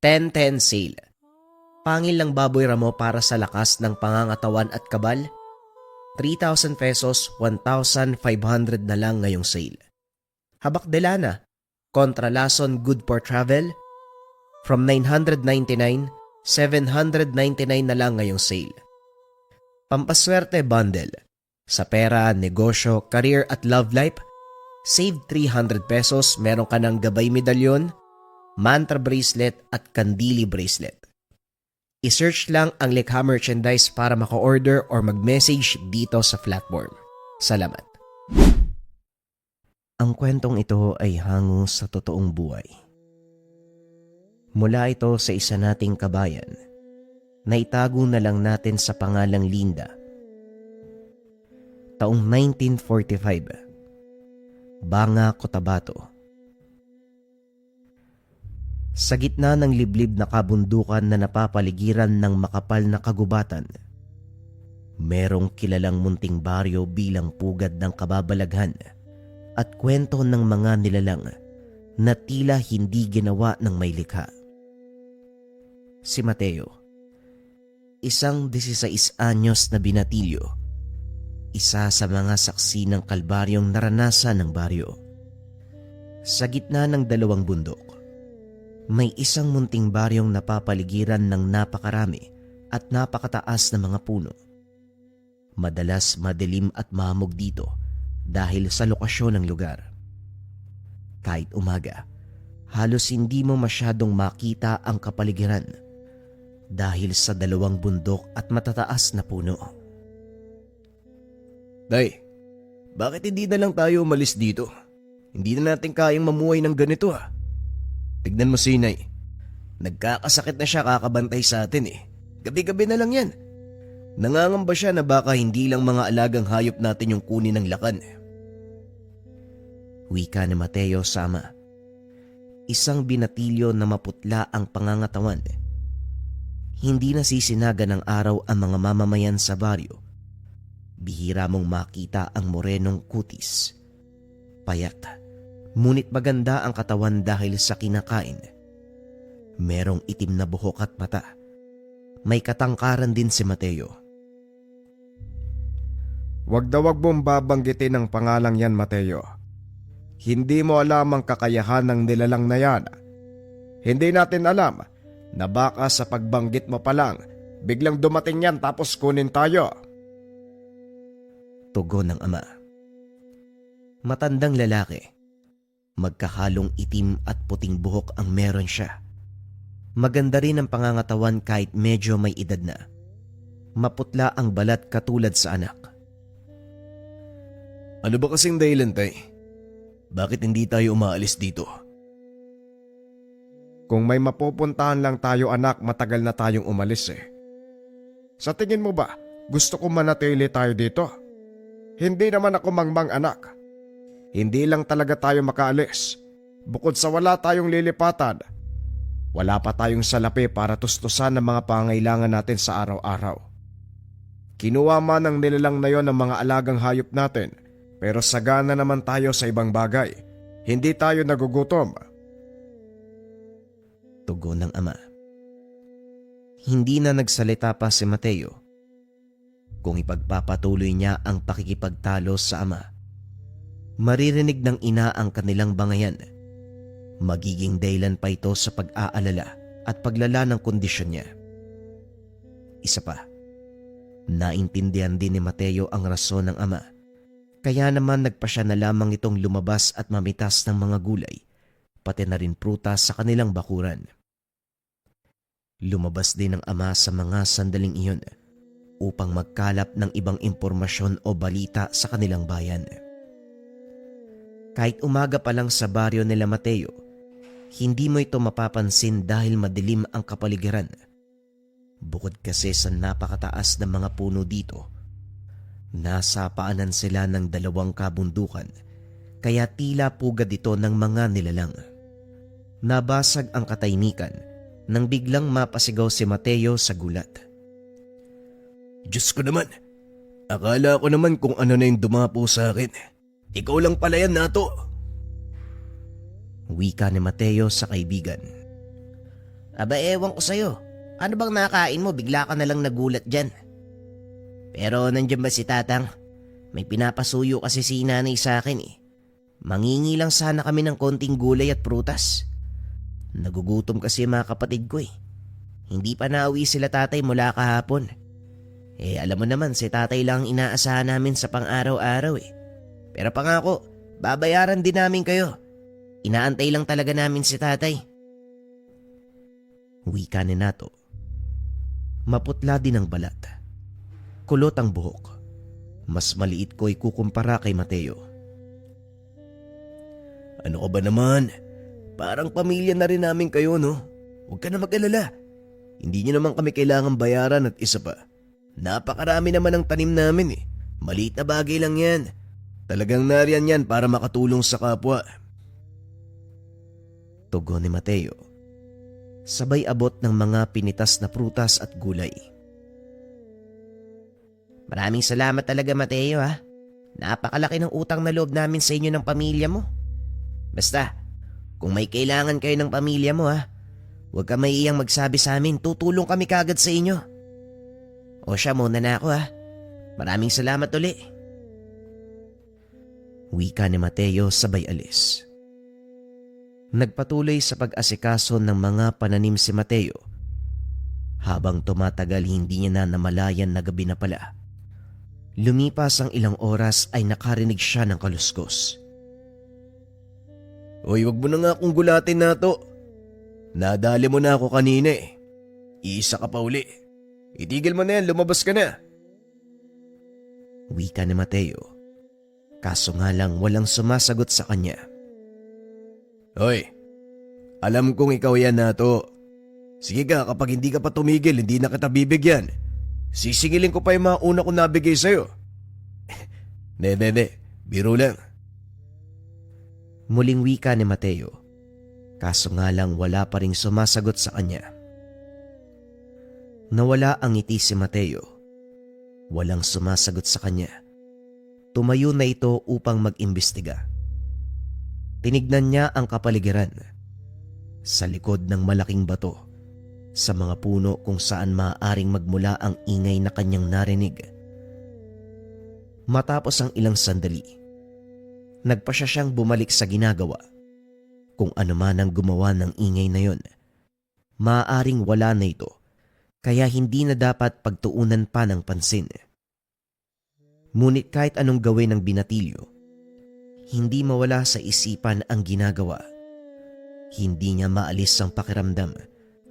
10-10 sale. Pangil ng baboy ramo para sa lakas ng pangangatawan at kabal. 3,000 pesos, 1,500 na lang ngayong sale. Habak de lana, kontralason good for travel. From 999, 799 na lang ngayong sale. Pampaswerte bundle. Sa pera, negosyo, career at love life, save 300 pesos, meron ka ng gabay medalyon, mantra bracelet at kandili bracelet. I-search lang ang Likha Merchandise para maka-order or mag-message dito sa platform. Salamat. Ang kwentong ito ay hango sa totoong buhay. Mula ito sa isa nating kabayan na itago na lang natin sa pangalang Linda. Taong 1945, Banga, Cotabato. Sa gitna ng liblib na kabundukan na napapaligiran ng makapal na kagubatan, merong kilalang munting baryo bilang pugad ng kababalaghan at kwento ng mga nilalang na tila hindi ginawa ng may likha. Si Mateo, isang 16 anyos na binatilyo, isa sa mga saksi ng kalbaryong naranasan ng baryo. Sa gitna ng dalawang bundok, may isang munting baryong napapaligiran ng napakarami at napakataas na mga puno. Madalas madilim at mahamog dito dahil sa lokasyon ng lugar. Kahit umaga, halos hindi mo masyadong makita ang kapaligiran dahil sa dalawang bundok at matataas na puno. Day, bakit hindi na lang tayo umalis dito? Hindi na natin kayang mamuhay ng ganito ah. Tignan mo si Inay. Nagkakasakit na siya kakabantay sa atin eh. Gabi-gabi na lang yan. Nangangamba siya na baka hindi lang mga alagang hayop natin yung kunin ng lakan. Wika ni Mateo sa ama. Isang binatilyo na maputla ang pangangatawan. Hindi nasisinaga ng araw ang mga mamamayan sa baryo. Bihira mong makita ang morenong kutis. Payat, ngunit maganda ang katawan dahil sa kinakain. Merong itim na buhok at mata. May katangkaran din si Mateo. Wag mong babanggitin ang pangalang yan, Mateo. Hindi mo alam ang kakayahan ng nilalang na yan. Hindi natin alam na baka sa pagbanggit mo pa lang, biglang dumating yan tapos kunin tayo. Tugon ng ama. Matandang lalaki. Magkahalong itim at puting buhok ang meron siya. Maganda rin ang pangangatawan kahit medyo may edad na. Maputla ang balat katulad sa anak. Ano ba kasing dahilan, Tay? Bakit hindi tayo umaalis dito? Kung may mapupuntahan lang tayo, anak, matagal na tayong umalis eh. Sa tingin mo ba, gusto ko manatili tayo dito? Hindi naman ako mangmang, anak. Hindi lang talaga tayo makaalis. Bukod sa wala tayong lilipatan, wala pa tayong salapi para tustusan ng mga pangailangan natin sa araw-araw. Kinuha man ng nilalang na yon ng mga alagang hayop natin, pero sagana naman tayo sa ibang bagay. Hindi tayo nagugutom. Tugon ng ama. Hindi na nagsalita pa si Mateo. Kung ipagpapatuloy niya ang pakikipagtalo sa ama, maririnig ng ina ang kanilang bangayan. Magiging dahilan pa ito sa pag-aalala at paglala ng kondisyon niya. Isa pa, naintindihan din ni Mateo ang rason ng ama. Kaya naman nagpasya na lamang itong lumabas at mamitas ng mga gulay, pati na rin prutas sa kanilang bakuran. Lumabas din ang ama sa mga sandaling iyon upang magkalap ng ibang impormasyon o balita sa kanilang bayan. Kahit umaga pa lang sa baryo nila Mateo, hindi mo ito mapapansin dahil madilim ang kapaligiran. Bukod kasi sa napakataas na mga puno dito, nasa paanan sila ng dalawang kabundukan, kaya tila pugad ito ng mga nilalang. Nabasag ang katahimikan nang biglang mapasigaw si Mateo sa gulat. Diyos ko naman, akala ko naman kung ano na yung dumapo sa akin. Ikaw lang pala yan, Nato. Wika ni Mateo sa kaibigan. Aba ewan ko sa'yo. Ano bang nakain mo? Bigla ka nalang nagulat dyan. Pero nandiyan ba si Tatang? May pinapasuyo kasi si nanay sa akin eh. Mangingi lang sana kami ng konting gulay at prutas. Nagugutom kasi mga kapatid ko eh. Hindi pa nauwi sila tatay mula kahapon. Alam mo naman si tatay lang ang inaasahan namin sa pang-araw-araw eh. Pero pangako, babayaran din namin kayo. Inaantay lang talaga namin si tatay. Wika ni Nato. Maputla din ang balat. Kulot ang buhok. Mas maliit ko ikukumpara kay Mateo. Ano ka ba naman? Parang pamilya na rin namin kayo, no? Huwag ka na mag-alala. Hindi niyo naman kami kailangan bayaran at isa pa. Napakarami naman ang tanim namin eh. Maliit na bagay lang yan. Talagang nariyan yan para makatulong sa kapwa. Tugon ni Mateo. Sabay abot ng mga pinitas na prutas at gulay. Maraming salamat talaga Mateo ha. Napakalaki ng utang na loob namin sa inyo ng pamilya mo. Basta, kung may kailangan kayo ng pamilya mo ha, huwag ka maiyang magsabi sa amin, tutulong kami kagad sa inyo. O siya muna na ako ha. Maraming salamat uli. Wika ni Mateo sabay alis. Nagpatuloy sa pag-asikaso ng mga pananim si Mateo. Habang tumatagal hindi niya na namalayan na gabi na pala. Lumipas ang ilang oras ay nakarinig siya ng kaluskos. Hoy, wag mo na nga akong gulatin na to. Nadali mo na ako kanina eh. Isa ka pa uli. Itigil mo na yan, lumabas ka na. Wika ni Mateo. Kaso nga lang walang sumasagot sa kanya. Hoy, alam kong ikaw yan na to. Sige ka, kapag hindi ka pa tumigil, hindi na kita bibigyan. Sisingilin ko pa yung mga una kong nabigay sa'yo. Ne, biro lang. Muling wika ni Mateo. Kaso nga lang wala pa ring sumasagot sa kanya. Nawala ang ngiti si Mateo. Walang sumasagot sa kanya. Tumayo na ito upang mag-imbestiga. Tinignan niya ang kapaligiran. Sa likod ng malaking bato, sa mga puno kung saan maaaring magmula ang ingay na kanyang narinig. Matapos ang ilang sandali, nagpasya siyang bumalik sa ginagawa. Kung ano man ang gumawa ng ingay na yon, maaaring wala na ito, kaya hindi na dapat pagtuunan pa ng pansin. Ngunit kahit anong gawin ng binatilyo, hindi mawala sa isipan ang ginagawa. Hindi niya maalis ang pakiramdam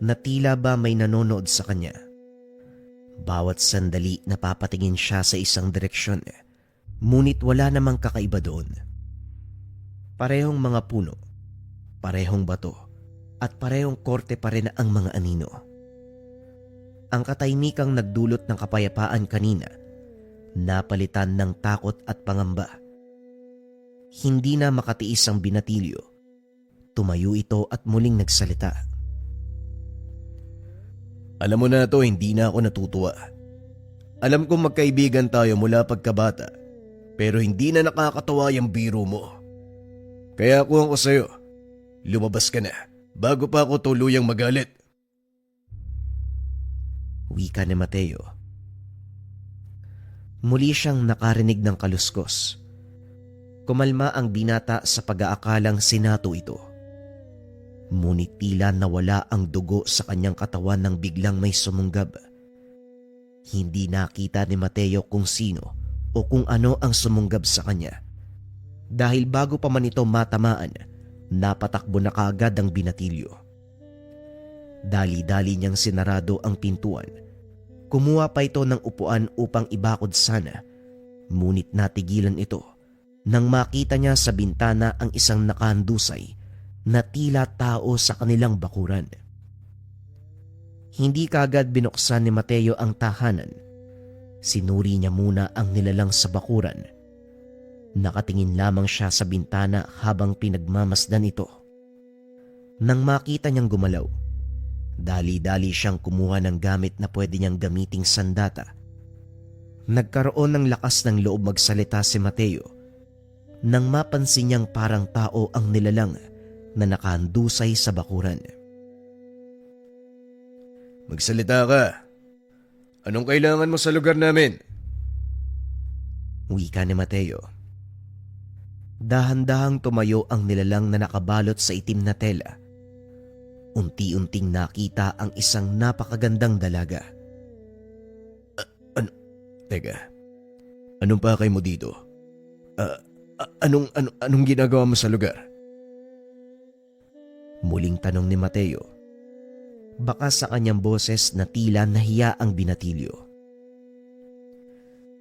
na tila ba may nanonood sa kanya. Bawat sandali napapatingin siya sa isang direksyon, ngunit wala namang kakaiba doon. Parehong mga puno, parehong bato, at parehong korte pa rin ang mga anino. Ang katahimikang nagdulot ng kapayapaan kanina, napalitan ng takot at pangamba. Hindi na makatiis ang binatilyo. Tumayo ito at muling nagsalita. Alam mo na to, hindi na ako natutuwa. Alam kong magkaibigan tayo mula pagkabata, pero hindi na nakakatawa yung biro mo. Kaya kung ako sa'yo, lumabas ka na bago pa ako tuluyang magalit. Wika ni Mateo. Muli siyang nakarinig ng kaluskos. Kumalma ang binata sa pag-aakalang sinato ito. Ngunit tila nawala ang dugo sa kanyang katawan nang biglang may sumunggab. Hindi nakita ni Mateo kung sino o kung ano ang sumunggab sa kanya. Dahil bago pa man ito matamaan, napatakbo na kaagad ang binatilyo. Dali-dali niyang sinarado ang pintuan. Kumuha pa ito ng upuan upang ibakod sana, ngunit natigilan ito nang makita niya sa bintana ang isang nakahandusay na tila tao sa kanilang bakuran. Hindi kaagad binuksan ni Mateo ang tahanan. Sinuri niya muna ang nilalang sa bakuran. Nakatingin lamang siya sa bintana habang pinagmamasdan ito. Nang makita niyang gumalaw, dali-dali siyang kumuha ng gamit na pwede niyang gamiting sandata. Nagkaroon ng lakas ng loob magsalita si Mateo nang mapansin niyang parang tao ang nilalang na nakahandusay sa bakuran. Magsalita ka. Anong kailangan mo sa lugar namin? Wika ni Mateo. Dahan-dahang tumayo ang nilalang na nakabalot sa itim na tela. Unti-unting nakita ang isang napakagandang dalaga. Teka, anong pakay mo dito? Anong ginagawa mo sa lugar? Muling tanong ni Mateo. Baka sa kanyang boses na tila nahiya ang binatilyo.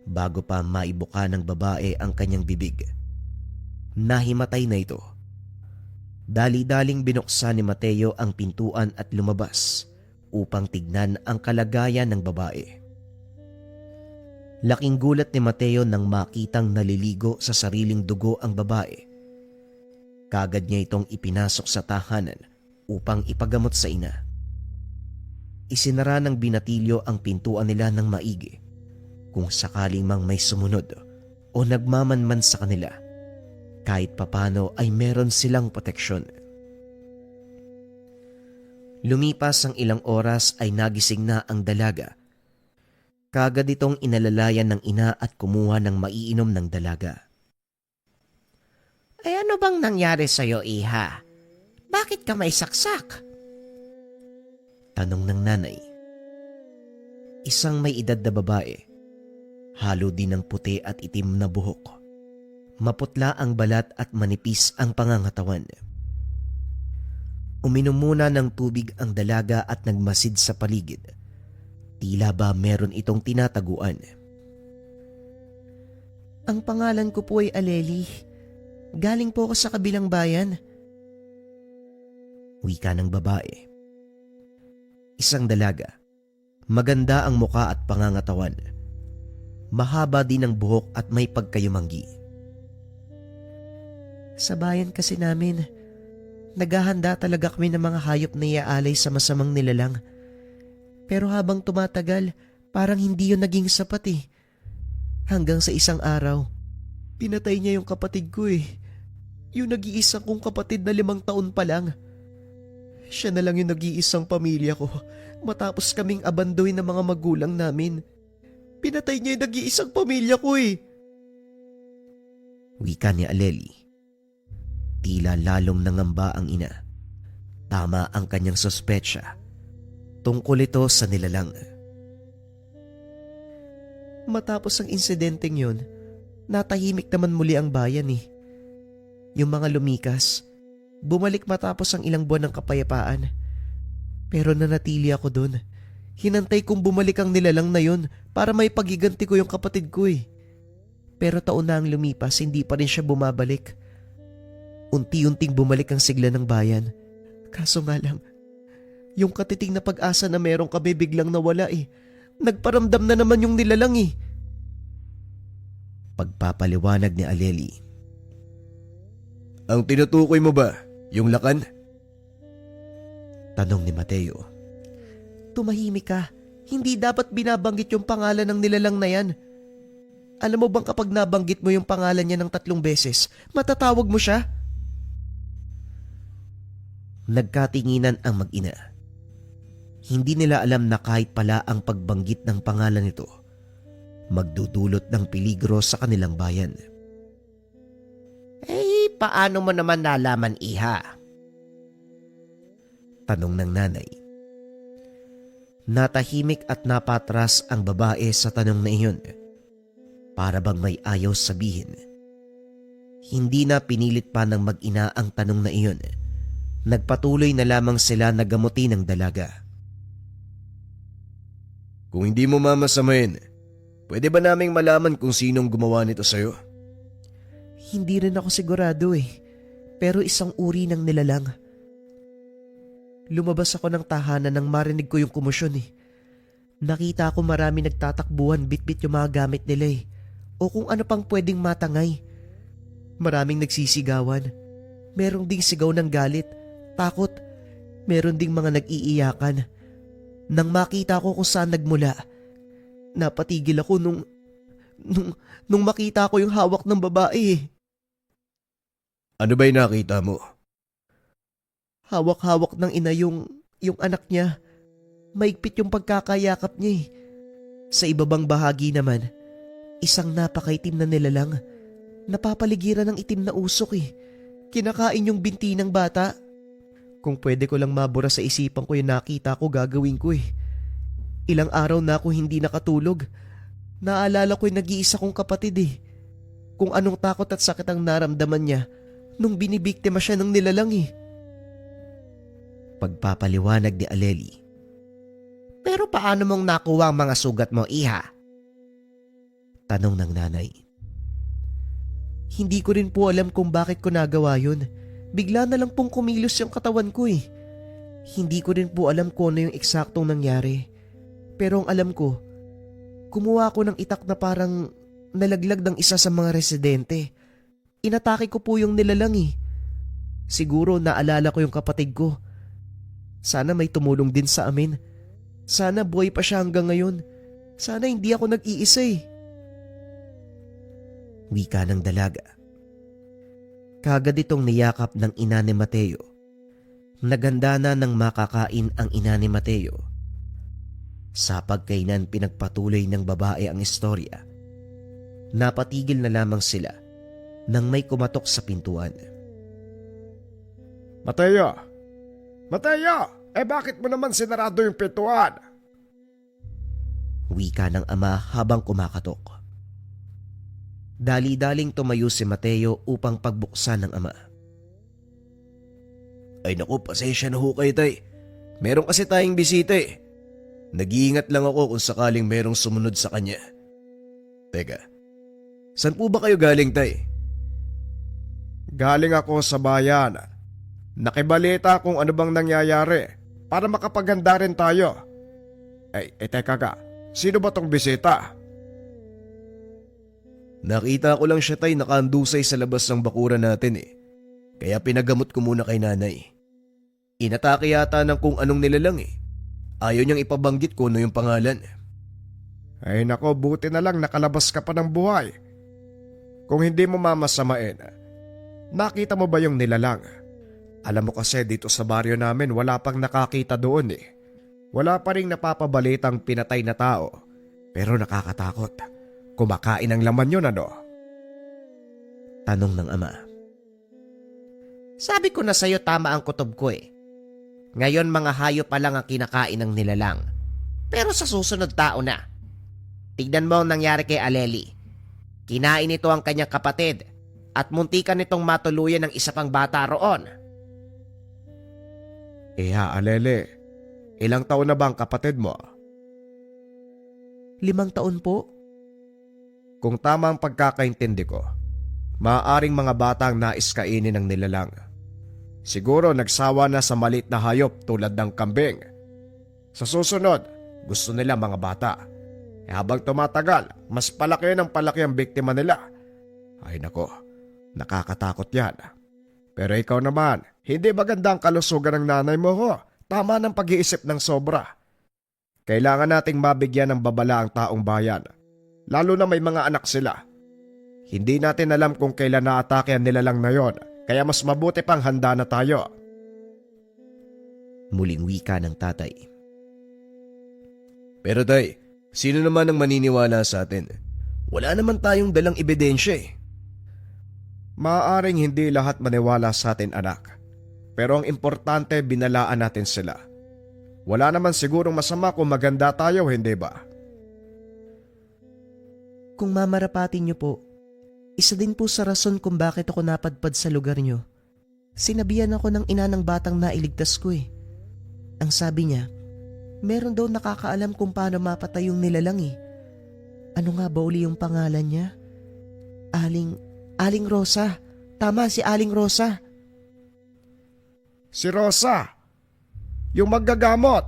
Bago pa maibuka ng babae ang kanyang bibig, nahimatay na ito. Dali-daling binuksan ni Mateo ang pintuan at lumabas upang tignan ang kalagayan ng babae. Laking gulat ni Mateo nang makitang naliligo sa sariling dugo ang babae. Kagad niya itong ipinasok sa tahanan upang ipagamot sa ina. Isinara ng binatilyo ang pintuan nila ng maigi kung sakaling mang may sumunod o nagmamanman sa kanila. Kahit papano ay meron silang proteksyon. Lumipas ang ilang oras ay nagising na ang dalaga. Kagad itong inalalayan ng ina at kumuha ng maiinom ng dalaga. Ay ano bang nangyari sa'yo, iha? Bakit ka may saksak? Tanong ng nanay. Isang may edad na babae. Halo din ng puti at itim na buhok. Maputla ang balat at manipis ang pangangatawan. Uminom muna ng tubig ang dalaga at nagmasid sa paligid. Tila ba meron itong tinataguan. Ang pangalan ko po ay Aleli. Galing po ako sa kabilang bayan. Wika ng babae. Isang dalaga. Maganda ang muka at pangangatawan. Mahaba din ang buhok at may pagkayumanggi. Sa bayan kasi namin, naghahanda talaga kami ng mga hayop na iaalay sa masamang nilalang. Pero habang tumatagal, parang hindi yun naging sapat eh. Hanggang sa isang araw, pinatay niya yung kapatid ko eh. Yung nag-iisang kong kapatid na 5 taon pa lang. Siya na lang yung nag-iisang pamilya ko matapos kaming abandoy ng mga magulang namin. Pinatay niya yung nag-iisang pamilya ko eh. Wika ni Aleli. Tila lalong nangamba ang ina. Tama ang kanyang sospetsya. Tungkol ito sa nilalang. Matapos ang insidenteng yun, natahimik naman muli ang bayan eh. Yung mga lumikas, bumalik matapos ang ilang buwan ng kapayapaan. Pero nanatili ako dun. Hinantay kong bumalik ang nilalang na yun para may pagiganti ko yung kapatid ko eh. Pero taon na ang lumipas, hindi pa rin siya bumabalik. Unti-unting bumalik ang sigla ng bayan. Kaso nga lang, yung katiting na pag-asa na meron kami biglang nawala eh. Nagparamdam na naman yung nilalang eh. Pagpapaliwanag ni Aleli. Ang tinutukoy mo ba, yung lakan? Tanong ni Mateo. Tumahimik ka. Hindi dapat binabanggit yung pangalan ng nilalang na yan. Alam mo bang kapag nabanggit mo yung pangalan niya ng 3 beses, matatawag mo siya? Nagkatinginan ang mag-ina. Hindi nila alam na kahit pala ang pagbanggit ng pangalan nito, magdudulot ng peligro sa kanilang bayan. Eh, paano mo naman nalaman, iha? Tanong ng nanay. Natahimik at napatras ang babae sa tanong na iyon. Para bang may ayaw sabihin. Hindi na pinilit pa ng mag-ina ang tanong na iyon. Nagpatuloy na lamang sila na gamutin ng dalaga. Kung hindi mo mamasamayin, pwede ba naming malaman kung sinong gumawa nito sa'yo? Hindi rin ako sigurado eh. Pero isang uri ng nilalang. Lumabas ako ng tahanan nang marinig ko yung kumusyon eh. Nakita ko marami nagtatakbuhan bitbit yung mga gamit nila eh. O kung ano pang pwedeng matangay. Maraming nagsisigawan. Merong ding sigaw ng galit, takot. Meron ding mga nag-iiyakan. Nang makita ko kung saan nagmula, napatigil ako nung makita ko yung hawak ng babae eh. Ano ba'y nakita mo? Hawak-hawak ng ina yung anak niya. Maigpit yung pagkakayakap niya eh. Sa ibabang bahagi naman, isang napakaitim na nilalang. Napapaligiran ng itim na usok eh. Kinakain yung binti ng bata. Kung pwede ko lang mabura sa isipan ko yung nakita ko, gagawin ko eh. Ilang araw na ako hindi nakatulog. Naalala ko yung nag-iisa kong kapatid eh. Kung anong takot at sakit ang naramdaman niya nung binibiktima siya ng nilalang eh. Pagpapaliwanag ni Aleli. Pero paano mong nakuha ang mga sugat mo, iha? Tanong ng nanay. Hindi ko rin po alam kung bakit ko nagawa yun. Bigla na lang pong kumilos yung katawan ko eh. Hindi ko rin po alam kung ano yung eksaktong nangyari. Pero ang alam ko, kumuha ko ng itak na parang nalaglag ng isa sa mga residente. Inatake ko po yung nilalang eh. Siguro naalala ko yung kapatid ko. Sana may tumulong din sa amin. Sana buhay pa siya hanggang ngayon. Sana hindi ako nag-iisa eh. Wika ng dalaga. Kagad itong niyakap ng ina ni Mateo. Naganda na ng makakain ang ina ni Mateo. Sa pagkainan pinagpatuloy ng babae ang istorya. Napatigil na lamang sila nang may kumatok sa pintuan. Mateo! Mateo! Bakit mo naman sinarado yung pintuan? Wika ng ama habang kumakatok. Dali-daling tumayo si Mateo upang pagbuksan ng ama. Ay naku, pasensya na ho kayo tay. Meron kasi tayong bisita eh. Nag-iingat lang ako kung sakaling merong sumunod sa kanya. Teka, saan po ba kayo galing tay? Galing ako sa bayan. Nakibalita kung ano bang nangyayari para makapaghanda rin tayo. Teka ka, sino ba tong bisita? Nakita ko lang siya tay nakaandusay sa labas ng bakuran natin eh. Kaya pinagamot ko muna kay nanay. Inatake yata ng kung anong nilalang eh. Ayaw niyang ipabanggit ko ano yung pangalan. Ay nako, buti na lang nakalabas ka pa ng buhay. Kung hindi mo mamasamain, nakita mo ba yung nilalang? Alam mo kasi dito sa baryo namin wala pang nakakita doon eh. Wala pa rin napapabalitang pinatay na tao. Pero nakakatakot. Kumakain ang laman yun ano? Tanong ng ama. Sabi ko na sa'yo tama ang kutob ko eh. Ngayon mga hayop pa lang ang kinakain ng nilalang. Pero sa susunod tao na. Tignan mo ang nangyari kay Aleli. Kinain nito ang kanyang kapatid at muntikan nitong matuluyan ng isa pang bata roon. Alele, ilang taon na ba ang kapatid mo? 5 taon po. Kung tama ang pagkakaintindi ko, maaaring mga bata ang nais kainin ng nilalang. Siguro nagsawa na sa maliit na hayop tulad ng kambing. Sa susunod, gusto nila mga bata. Habang tumatagal, mas palaki ng palaki ang biktima nila. Ay nako, nakakatakot yan. Pero ikaw naman, hindi maganda ang kalusugan ng nanay mo ho. Tama ng pag-iisip ng sobra. Kailangan nating mabigyan ng babala ang taong bayan. Lalo na may mga anak sila. Hindi natin alam kung kailan naatake ang nilalang na yon, kaya mas mabuti pang handa na tayo. Muling wika ng tatay. Pero tay, sino naman ang maniniwala sa atin? Wala naman tayong dalang ebidensya eh. Maaaring hindi lahat maniwala sa atin anak. Pero ang importante binalaan natin sila. Wala naman sigurong masama kung maganda tayo, hindi ba? Kung mamarapatin niyo po, isa din po sa rason kung bakit ako napadpad sa lugar niyo. Sinabihan ako ng ina ng batang nailigtas ko eh. Ang sabi niya, meron daw nakakaalam kung paano mapatay yung nilalang eh. Ano nga ba uli yung pangalan niya? Aling Rosa. Tama, si Aling Rosa. Si Rosa, yung maggagamot.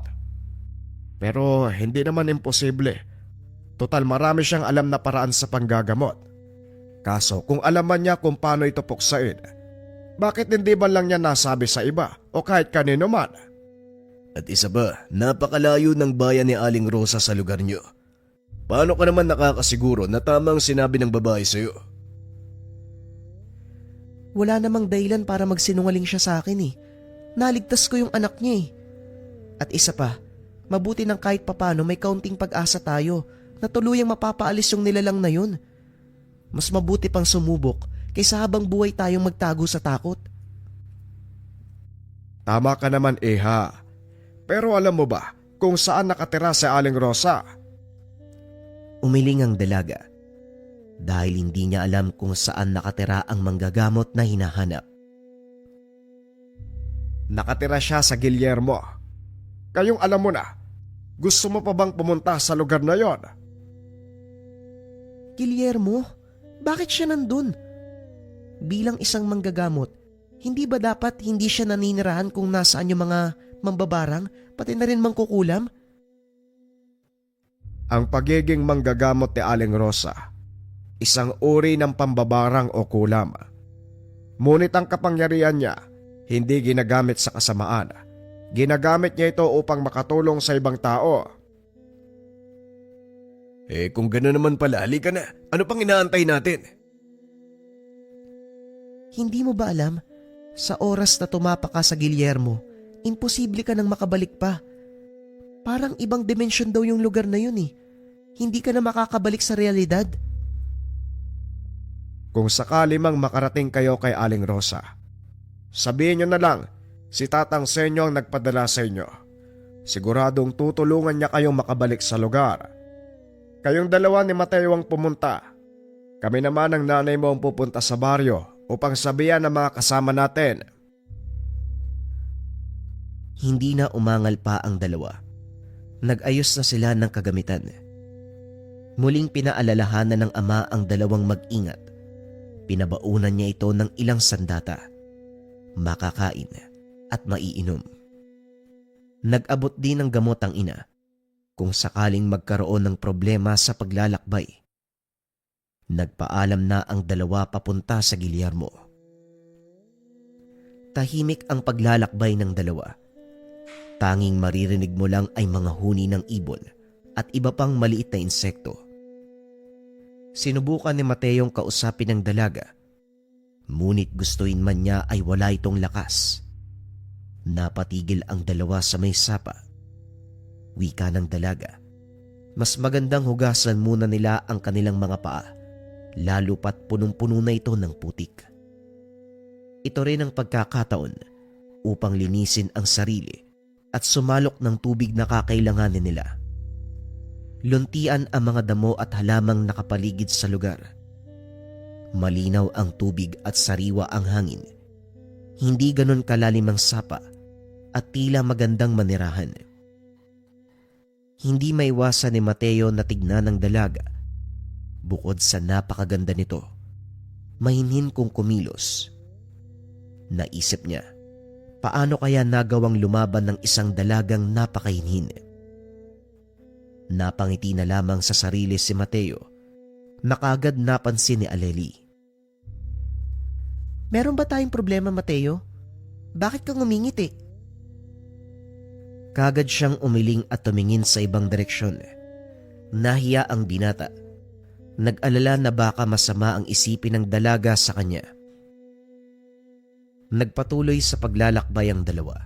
Pero hindi naman imposible. Total marami siyang alam na paraan sa panggagamot. Kaso kung alam man niya kung paano ito puksain, bakit hindi ba lang niya nasabi sa iba o kahit kanino man? At isa ba, napakalayo ng bayan ni Aling Rosa sa lugar niyo. Paano ka naman nakakasiguro na tama ang sinabi ng babae sa'yo? Wala namang dahilan para magsinungaling siya sa akin eh. Naligtas ko yung anak niya eh. At isa pa, Mabuti nang kahit papano may kaunting pag-asa tayo na tuluyang mapapaalis yung nilalang na yun. Mas mabuti pang sumubok kaysa habang buhay tayong magtago sa takot. Tama ka naman, Iha. Pero alam mo ba kung saan nakatira si Aling Rosa? Umiling ang dalaga dahil hindi niya alam kung saan nakatira ang manggagamot na hinahanap. Nakatira siya sa Guillermo. Kayong alam mo na, gusto mo pa bang pumunta sa lugar na yon? Guillermo, bakit siya nandun? Bilang isang manggagamot, hindi ba dapat hindi siya naninirahan kung nasaan yung mga mambabarang pati na rin mangkukulam? Ang pagiging manggagamot ni Aling Rosa, isang uri ng pambabarang o kulam. Ngunit ang kapangyarihan niya, hindi ginagamit sa kasamaan. Ginagamit niya ito upang makatulong sa ibang tao. Kung gano'n naman pala, halika na. Ano pang inaantay natin? Hindi mo ba alam, sa oras na tumapa ka sa Guillermo, imposible ka nang makabalik pa. Parang ibang dimensyon daw yung lugar na yun eh. Hindi ka na makakabalik sa realidad. Kung sakali mang makarating kayo kay Aling Rosa, sabihin niyo na lang, si Tatang Senyo ang nagpadala sa inyo. Siguradong tutulungan niya kayong makabalik sa lugar. Kayong dalawa ni Mateo ang pumunta. Kami naman ang nanay mo ang pupunta sa baryo upang sabihan ng mga kasama natin. Hindi na umangal pa ang dalawa. Nag-ayos na sila ng kagamitan. Muling pinaalalahanan ng ama ang dalawang mag-ingat. Pinabaunan niya ito ng ilang sandata, makakain at maiinom. Nag-abot din ng gamot ang ina kung sakaling magkaroon ng problema sa paglalakbay. Nagpaalam na ang dalawa papunta sa Guillermo. Tahimik ang paglalakbay ng dalawa. Tanging maririnig mo lang ay mga huni ng ibon at iba pang maliit na insekto. Sinubukan ni Mateong kausapin ng dalaga, ngunit gustuin man niya ay wala itong lakas. Napatigil ang dalawa sa may sapa. Wika ng dalaga, mas magandang hugasan muna nila ang kanilang mga paa, lalo pat punong-puno na ito ng putik. Ito rin ang pagkakataon upang linisin ang sarili at sumalok ng tubig na kakailanganin nila. Luntian ang mga damo at halamang nakapaligid sa lugar. Malinaw ang tubig at sariwa ang hangin. Hindi ganon kalalim ang sapa at tila magandang manirahan. Hindi maiwasan ni Mateo na tignan ng dalaga. Bukod sa napakaganda nito, mahinhin kung kumilos. Naisip niya, paano kaya nagawang lumaban ng isang dalagang napakahinhin? Napangiti na lamang sa sarili si Mateo na kaagad napansin ni Aleli. Meron ba tayong problema, Mateo? Bakit kang umingiti? Kaagad siyang umiling at tumingin sa ibang direksyon. Nahiya ang binata. Nag-alala na baka masama ang isipin ng dalaga sa kanya. Nagpatuloy sa paglalakbay ang dalawa.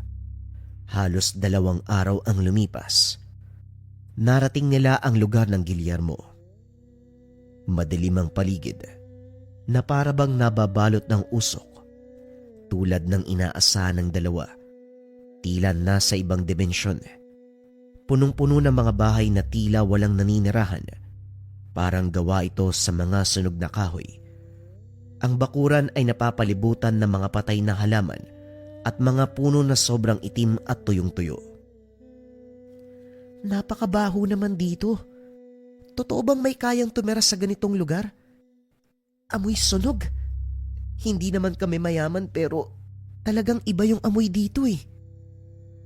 Halos 2 araw ang lumipas. Narating nila ang lugar ng Guillermo. Madilim ang paligid na para bang nababalot ng usok. Tulad ng inaasahan ng dalawa, tila nasa ibang dimensyon. Punong-puno ng mga bahay na tila walang naninirahan. Parang gawa ito sa mga sunog na kahoy. Ang bakuran ay napapalibutan ng mga patay na halaman at mga puno na sobrang itim at tuyong-tuyo. Napakabaho naman dito. Totoo bang may kayang tumira sa ganitong lugar? Amoy sunog. Hindi naman kami mayaman pero talagang iba yung amoy dito eh.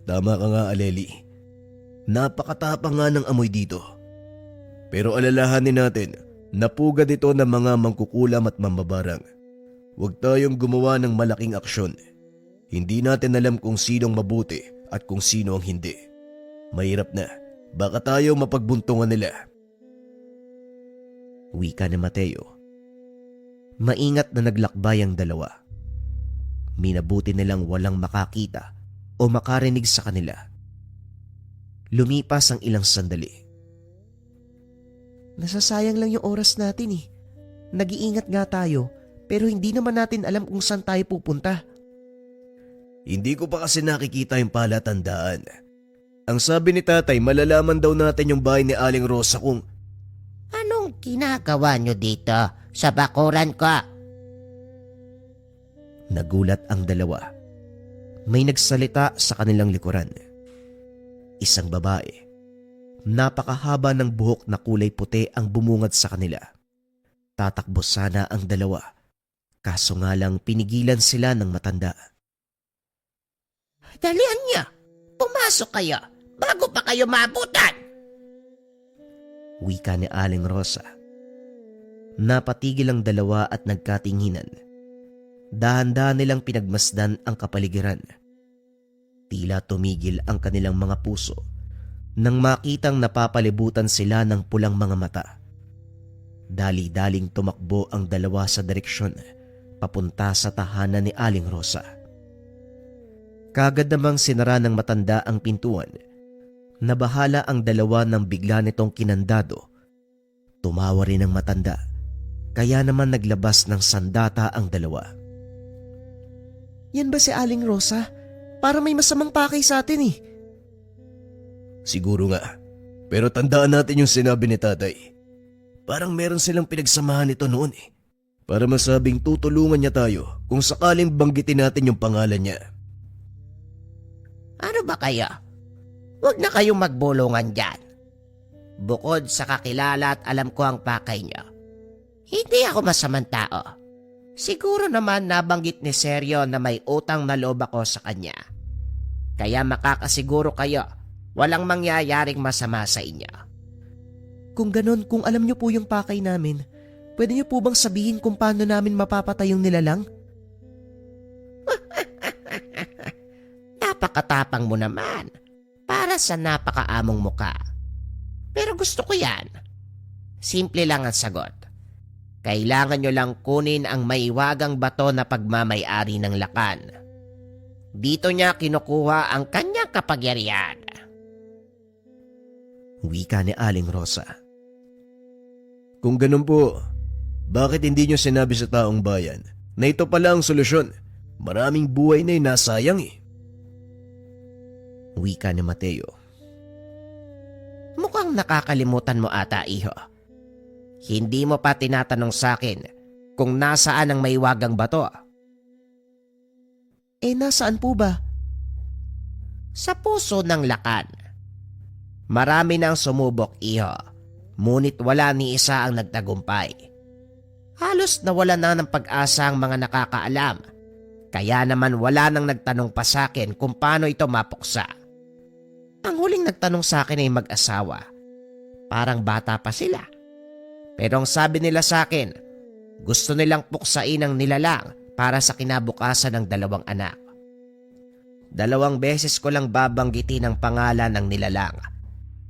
Tama ka nga, Aleli. Napakatapang nga ng amoy dito. Pero alalahanin natin, napugad ito ng mga mangkukulam at mambabarang. Huwag tayong gumawa ng malaking aksyon. Hindi natin alam kung sinong mabuti at kung sino ang hindi. Mahirap na. Baka tayo mapagbuntungan nila. Wika ni Mateo. Maingat na naglakbay ang dalawa. Minabuti nilang walang makakita o makarinig sa kanila. Lumipas ang ilang sandali. Nasasayang lang yung oras natin eh. Nag-iingat nga tayo pero hindi naman natin alam kung saan tayo pupunta. Hindi ko pa kasi nakikita yung palatandaan. Ang sabi ni tatay, malalaman daw natin yung bahay ni Aling Rosa kung... Anong ginagawa nyo dito sa bakuran ko? Nagulat ang dalawa. May nagsalita sa kanilang likuran. Isang babae. Napakahaba ng buhok na kulay puti ang bumungad sa kanila. Tatakbo sana ang dalawa. Kaso nga lang pinigilan sila ng matanda. Dalian niya. Pumasok kayo bago pa kayo maabutan. Wika ni Aling Rosa. Napatigil ang dalawa at nagkatinginan. Dahan-dahan nilang pinagmasdan ang kapaligiran. Tila tumigil ang kanilang mga puso nang makitang napapalibutan sila ng pulang mga mata. Dali-daling tumakbo ang dalawa sa direksyon papunta sa tahanan ni Aling Rosa. Kagad namang sinara ng matanda ang pintuan. Nabahala ang dalawa nang bigla nitong kinandado. Tumawa rin ang matanda, kaya naman naglabas ng sandata ang dalawa. Yan ba si Aling Rosa? Para may masamang pakay sa atin eh. Siguro nga. Pero tandaan natin yung sinabi ni tatay. Parang meron silang pinagsamahan nito noon eh. Para masabing tutulungan niya tayo kung sakaling banggitin natin yung pangalan niya. Ano ba kayo? Huwag na kayong magbulungan dyan. Bukod sa kakilala at alam ko ang pakay niyo, hindi ako masamang tao. Siguro naman nabanggit ni Seryo na may utang na loob ako sa kanya. Kaya makakasiguro kayo, walang mangyayaring masama sa inyo. Kung ganun, kung alam niyo po yung pakay namin, pwede niyo po bang sabihin kung paano namin mapapatay yung nilalang? Napakatapang mo naman para sa napakaamong muka. Pero gusto ko yan. Simple lang ang sagot. Kailangan nyo lang kunin ang maiwagang bato na pagmamay-ari ng Lakan. Dito niya kinukuha ang kanyang kapangyarihan. Wika ni Aling Rosa. Kung ganun po, bakit hindi niyo sinabi sa taong bayan na ito pala ang solusyon? Maraming buhay na nasayang eh. Wika ni Mateo. Mukhang nakakalimutan mo ata, iho. Hindi mo pa tinatanong sa akin kung nasaan ang maiwagang bato. Nasaan po ba? Sa puso ng Lakan. Marami nang sumubok, iho. Ngunit wala ni isa ang nagtagumpay. Halos nawala na ng pag-asa ang mga nakakaalam. Kaya naman wala nang nagtanong pa sa akin kung paano ito mapuksa. Ang huling nagtanong sa akin ay mag-asawa. Parang bata pa sila. Pero ang sabi nila sa akin, gusto nilang puksain ang nilalang para sa kinabukasan ng 2 anak. 2 beses ko lang babanggitin ang pangalan ng nilalang.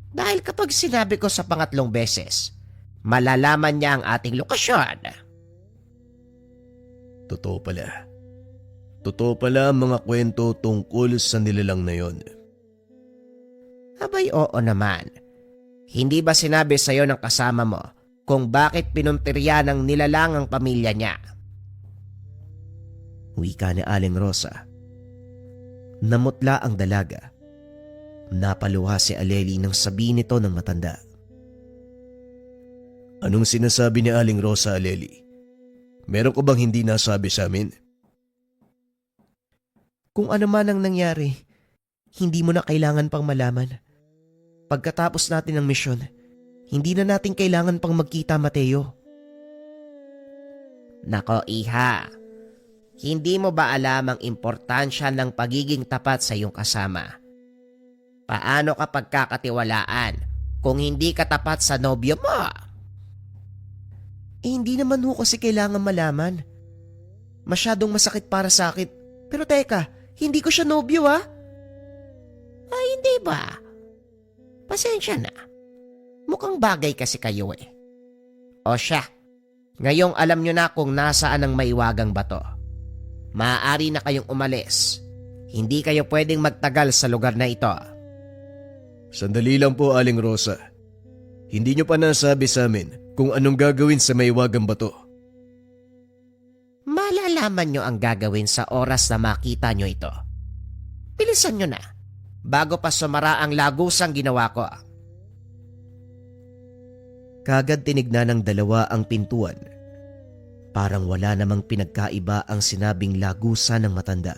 Dahil kapag sinabi ko sa 3 beses, malalaman niya ang ating lokasyon. Totoo pala. Totoo pala ang mga kwento tungkol sa nilalang na yon. Abay, oo naman. Hindi ba sinabi sa'yo ng kasama mo kung bakit pinuntirya ng nilalang ang pamilya niya? Wika ni Aling Rosa. Namutla ang dalaga. Napaluha si Aleli nang sabihin nito ng matanda. Anong sinasabi ni Aling Rosa, Aleli? Meron ko bang hindi nasabi sa amin? Kung ano man ang nangyari, hindi mo na kailangan pang malaman. Pagkatapos natin ng misyon, hindi na natin kailangan pang magkita, Mateo. Nako, iha. Hindi mo ba alam ang importansya ng pagiging tapat sa iyong kasama? Paano ka pagkakatiwalaan kung hindi ka tapat sa nobyo mo? Hindi naman ho kasi kailangan malaman. Masyadong masakit para sa akin. Pero teka, hindi ko siya nobyo Ay, hindi ba? Pasensya na. Mukhang bagay kasi kayo eh. O siya, ngayong alam nyo na kung nasaan ang maiwagang bato. Maaari na kayong umalis. Hindi kayo pwedeng magtagal sa lugar na ito. Sandali lang po, Aling Rosa. Hindi nyo pa nasabi sa amin kung anong gagawin sa Maywagang Bato. Malalaman nyo ang gagawin sa oras na makita nyo ito. Bilisan nyo na, bago pa sumara ang lagusang ginawa ko. Kagad tinignan ng dalawa ang pintuan. Parang wala namang pinagkaiba ang sinabing lagusa ng matanda.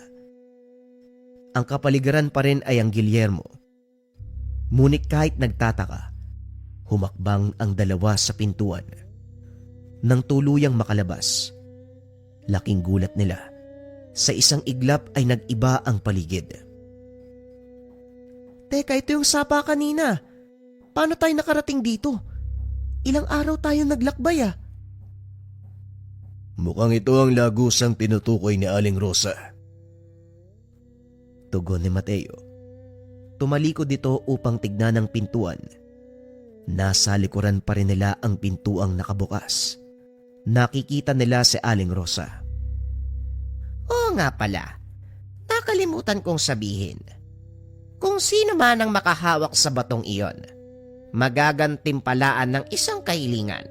Ang kapaligiran pa rin ay ang Guillermo. Ngunit kahit nagtataka, humakbang ang dalawa sa pintuan. Nang tuluyang makalabas, laking gulat nila. Sa isang iglap ay nag-iba ang paligid. Teka, ito yung sapa kanina. Paano tayo nakarating dito? Ilang araw tayo naglakbay ah. Mukhang ito ang lagusang tinutukoy ni Aling Rosa. Tugon ni Mateo. Tumalikod dito upang tignan ang pintuan. Nasa likuran pa rin nila ang pintuang nakabukas. Nakikita nila si Aling Rosa. Oo nga pala, nakalimutan kong sabihin. Kung sino man ang makahawak sa batong iyon, magagantimpalaan ng isang kahilingan.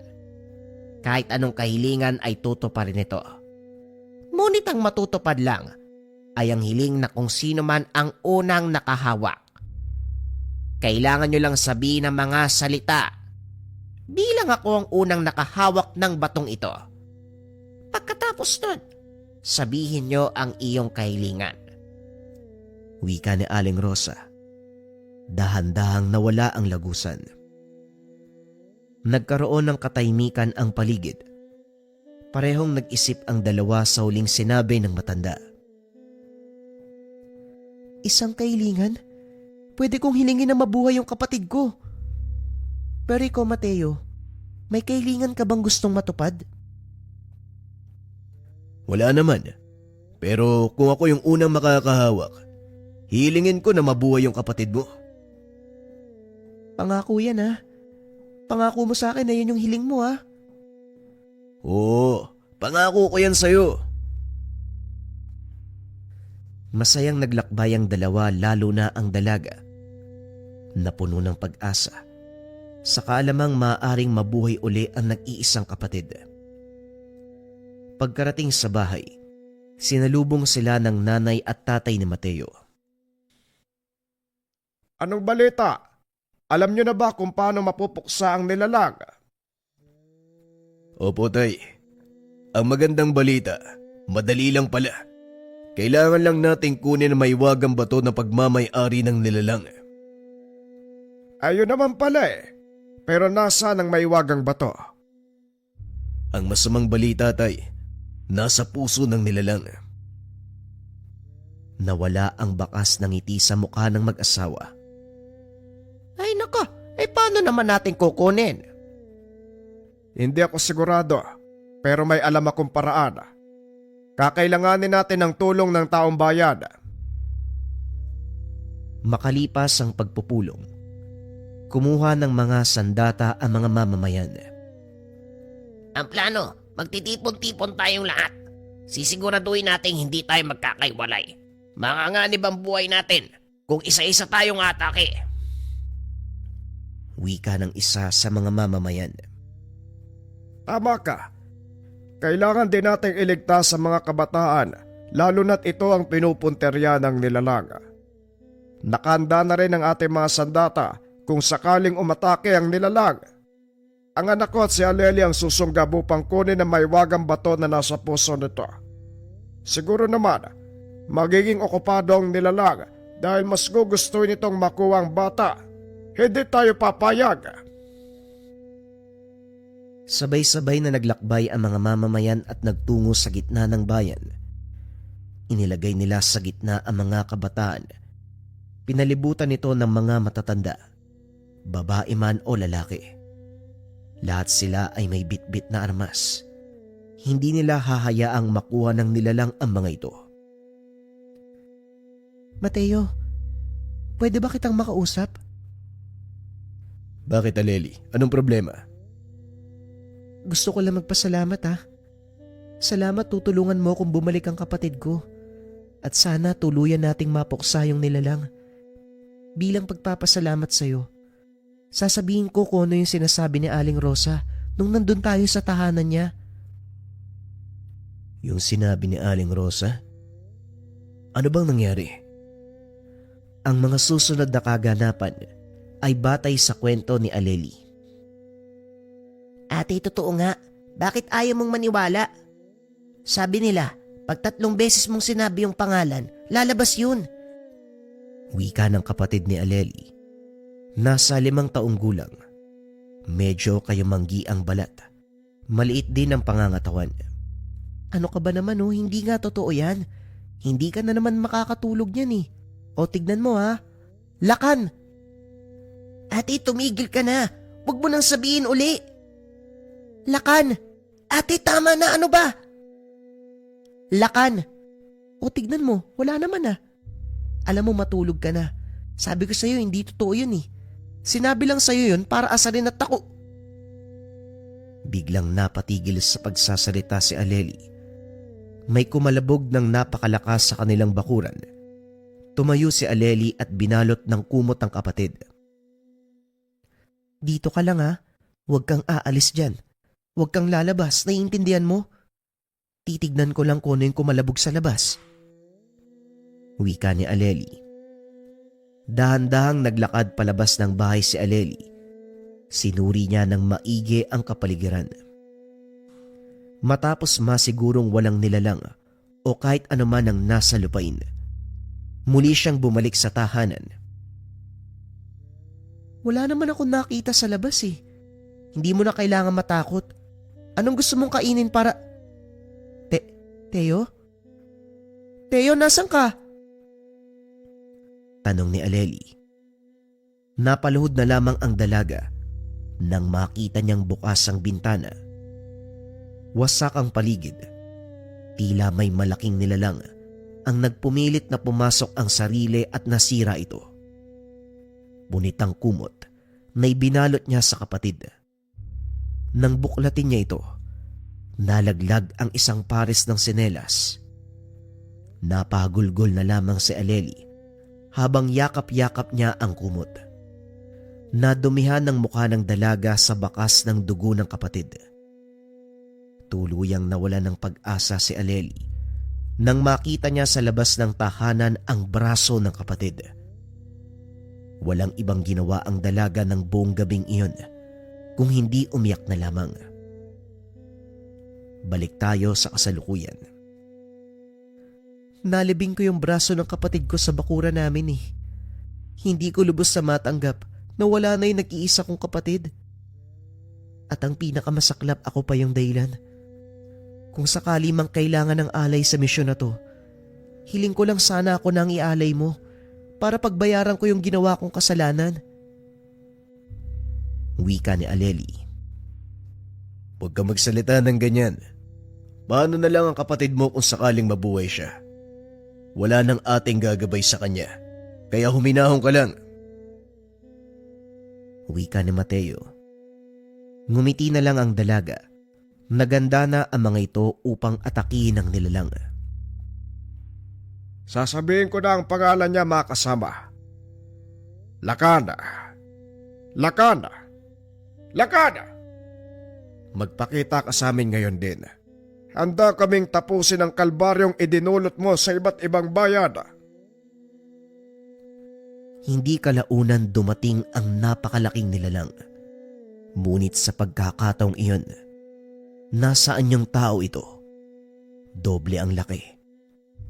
Kahit anong kahilingan ay tutuparin ito. Ngunit ang matutupad lang ay ang hiling na kung sino man ang unang nakahawak. Kailangan nyo lang sabihin ng mga salita. Bilang ako ang unang nakahawak ng batong ito. Pagkatapos nun, sabihin nyo ang iyong kahilingan. Wika ni Aling Rosa. Dahan-dahang nawala ang lagusan. Nagkaroon ng katahimikan ang paligid. Parehong nag-isip ang dalawa sa huling sinabi ng matanda. Isang kahilingan? Pwede kong hilingin na mabuhay yung kapatid ko. Pero ikaw, Mateo, may kahilingan ka bang gustong matupad? Wala naman. Pero kung ako yung unang makakahawak, hilingin ko na mabuhay yung kapatid mo. Pangako yan ha. Pangako mo sa akin na yun yung hiling mo ha. Oo, pangako ko yan sa'yo. Masayang naglakbay ang dalawa, lalo na ang dalaga. Napuno ng pag-asa. Saka lamang maaaring mabuhay uli ang nag-iisang kapatid. Pagkarating sa bahay, sinalubong sila ng nanay at tatay ni Mateo. Anong balita? Alam nyo na ba kung paano mapupuksa ang nilalang? Opo, tay. Ang magandang balita, madali lang pala. Kailangan lang nating kunin ang Maywagang Bato na pagmamay-ari ng nilalang. Ayun naman pala eh. Pero nasa ng Maywagang Bato? Ang masamang balita, tay, nasa puso ng nilalang. Nawala ang bakas ng ngiti sa mukha ng mag-asawa. Ay nako, paano naman natin kukunin? Hindi ako sigurado, pero may alam akong paraan. Kakailanganin natin ng tulong ng taong bayan. Makalipas ang pagpupulong, kumuha ng mga sandata ang mga mamamayan. Ang plano, magtitipon-tipon tayong lahat. Sisiguraduhin natin hindi tayo magkakaiwalay. Manganganib ang buhay natin kung isa-isa tayong atake. Wika ng isa sa mga mamamayan. Tama ka. Kailangan din nating iligtas sa mga kabataan, lalo na't ito ang pinupunterya ng nilalang. Nakahanda na rin ang ating mga sandata kung sakaling umatake ang nilalang. Ang anak ko at si Aleli ang susunggab upang kunin ang Maywagang Bato na nasa puso nito. Siguro naman, magiging okupado ang nilalang dahil mas gugustuhin nitong makuha ang bata. Hindi tayo papayag. Sabay-sabay na naglakbay ang mga mamamayan at nagtungo sa gitna ng bayan. Inilagay nila sa gitna ang mga kabataan. Pinalibutan nito ng mga matatanda, babae man o lalaki. Lahat sila ay may bitbit na armas. Hindi nila hahayaang makuha ng nilalang ang mga ito. Mateo, pwede ba kitang makausap? Bakit, Aleli? Anong problema? Gusto ko lang magpasalamat ha. Salamat, tutulungan mo kung bumalik ang kapatid ko. At sana tuluyan nating mapuksa yung nilalang. Bilang pagpapasalamat sa'yo, sasabihin ko kung ano yung sinasabi ni Aling Rosa nung nandun tayo sa tahanan niya. Yung sinabi ni Aling Rosa? Ano bang nangyari? Ang mga susunod na kaganapan ay batay sa kwento ni Aleli. Ate, totoo nga. Bakit ayaw mong maniwala? Sabi nila, pag 3 beses mong sinabi yung pangalan, lalabas yun. Wika ng kapatid ni Aleli. Nasa 5 taong gulang. Medyo kayumanggi ang balat. Maliit din ang pangangatawan. Ano ka ba naman oh, hindi nga totoo yan. Hindi ka na naman makakatulog yan eh. O tignan mo ha, lakan! Ate, tumigil ka na. Huwag mo nang sabihin uli. Lakan! Ate, tama na, ano ba? Lakan! O tignan mo, wala naman ah. Alam mo matulog ka na. Sabi ko sa'yo hindi totoo yun eh. Sinabi lang sa'yo yun para asarin at ako. Biglang napatigil sa pagsasalita si Aleli. May kumalabog ng napakalakas sa kanilang bakuran. Tumayo si Aleli at binalot ng kumot ang kapatid. Dito ka lang ha. Huwag kang aalis dyan. Huwag kang lalabas, naiintindihan mo? Titignan ko lang kung ano yung kumalabog sa labas. Wika ni Aleli. Dahan-dahang naglakad palabas ng bahay si Aleli. Sinuri niya ng maigi ang kapaligiran. Matapos masigurong walang nilalang o kahit anuman ang nasa lupain, muli siyang bumalik sa tahanan. Wala naman ako nakita sa labas eh. Hindi mo na kailangan matakot. Anong gusto mong kainin para... Teo? Teo, nasan ka? Tanong ni Aleli. Napaluhod na lamang ang dalaga nang makita niyang bukas ang bintana. Wasak ang paligid. Tila may malaking nilalang ang nagpumilit na pumasok ang sarili at nasira ito. Bunitang kumot na ibinalot niya sa kapatid. Nang buklatin niya ito, nalaglag ang isang pares ng sinelas. Napagulgol na lamang si Aleli habang yakap-yakap niya ang kumot. Nadumihan ng mukha ng dalaga sa bakas ng dugo ng kapatid. Tuluyang nawala ng pag-asa si Aleli nang makita niya sa labas ng tahanan ang braso ng kapatid. Walang ibang ginawa ang dalaga ng buong gabing iyon kung hindi umiyak na lamang. Balik tayo sa kasalukuyan. Nalibing ko yung braso ng kapatid ko sa bakura namin eh. Hindi ko lubos sa matanggap na wala na yung nag-iisa kong kapatid. At ang pinakamasaklap, ako pa yung dahilan. Kung sakali mang kailangan ng alay sa misyon na to, hiling ko lang sana ako nang ialay mo para pagbayaran ko yung ginawa kong kasalanan. Wika ni Aleli. Huwag ka magsalita ng ganyan. Paano na lang ang kapatid mo kung sakaling mabuhay siya? Wala nang ating gagabay sa kanya. Kaya huminahon ka lang. Wika ni Mateo. Ngumiti na lang ang dalaga. Naganda na ang mga ito upang atakihin ang nilalang. Sasabihin ko na ang pangalan niya, mga kasama. Lakana. Lakana. Lakana! Magpakita ka sa amin ngayon din. Handa kaming tapusin ang kalbaryong idinulot mo sa iba't ibang bayan. Hindi kalaunan dumating ang napakalaking nilalang. Ngunit sa pagkakataong iyon, nasaan yung tao ito? Doble ang laki.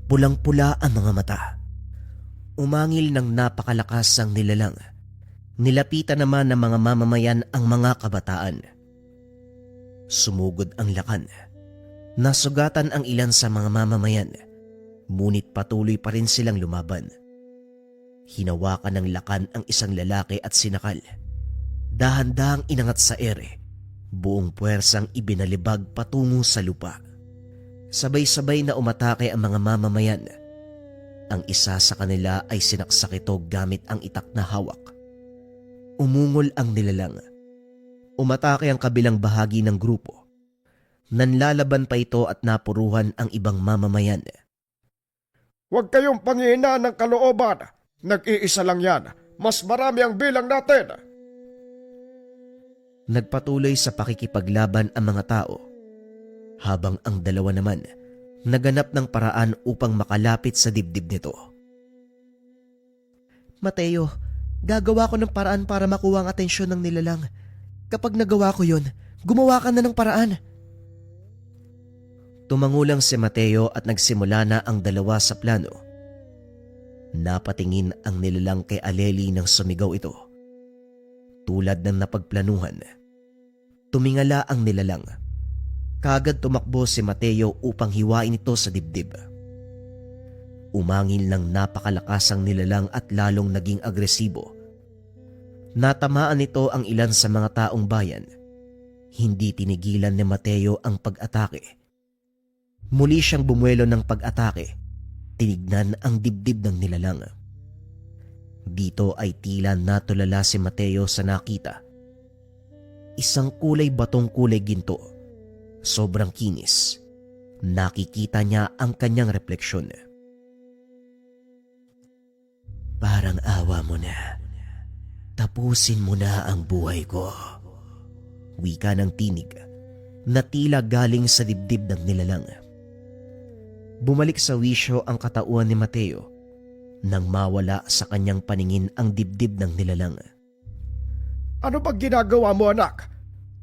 Pulang-pula ang mga mata. Umangil ng napakalakas ang nilalang. Nilapitan naman ng mga mamamayan ang mga kabataan. Sumugod ang lakan. Nasugatan ang ilan sa mga mamamayan, ngunit patuloy pa rin silang lumaban. Hinawakan ng lakan ang isang lalaki at sinakal. Dahan-dahang inangat sa ere, buong puwersang ibinalibag patungo sa lupa. Sabay-sabay na umatake ang mga mamamayan. Ang isa sa kanila ay sinaksak ito gamit ang itak na hawak. Umungol ang nilalang. Umatake ang kabilang bahagi ng grupo. Nanlalaban pa ito at napuruhan ang ibang mamamayan. Huwag kayong panghihinaan ng kalooban. Nag-iisa lang yan. Mas marami ang bilang natin. Nagpatuloy sa pakikipaglaban ang mga tao, habang ang dalawa naman naganap ng paraan upang makalapit sa dibdib nito. Mateo, gagawa ko ng paraan para makuha ang atensyon ng nilalang. Kapag nagawa ko yun, gumawa ka na ng paraan. Tumangulang si Mateo at nagsimula na ang dalawa sa plano. Napatingin ang nilalang kay Aleli nang sumigaw ito. Tulad ng napagplanuhan, tumingala ang nilalang. Kaagad tumakbo si Mateo upang hiwain ito sa dibdib. Umangil ng napakalakas ang nilalang at lalong naging agresibo. Natamaan nito ang ilan sa mga taong bayan. Hindi tinigilan ni Mateo ang pag-atake. Muli siyang bumuelo ng pag-atake. Tinignan ang dibdib ng nilalang. Dito ay tila natulala si Mateo sa nakita. Isang kulay batong kulay ginto. Sobrang kinis. Nakikita niya ang kanyang refleksyon. Parang awa mo na. Tapusin mo na ang buhay ko. Wika ng tinig na tila galing sa dibdib ng nilalang. Bumalik sa wisyo ang katauhan ni Mateo nang mawala sa kanyang paningin ang dibdib ng nilalang. Ano ba ginagawa mo, anak?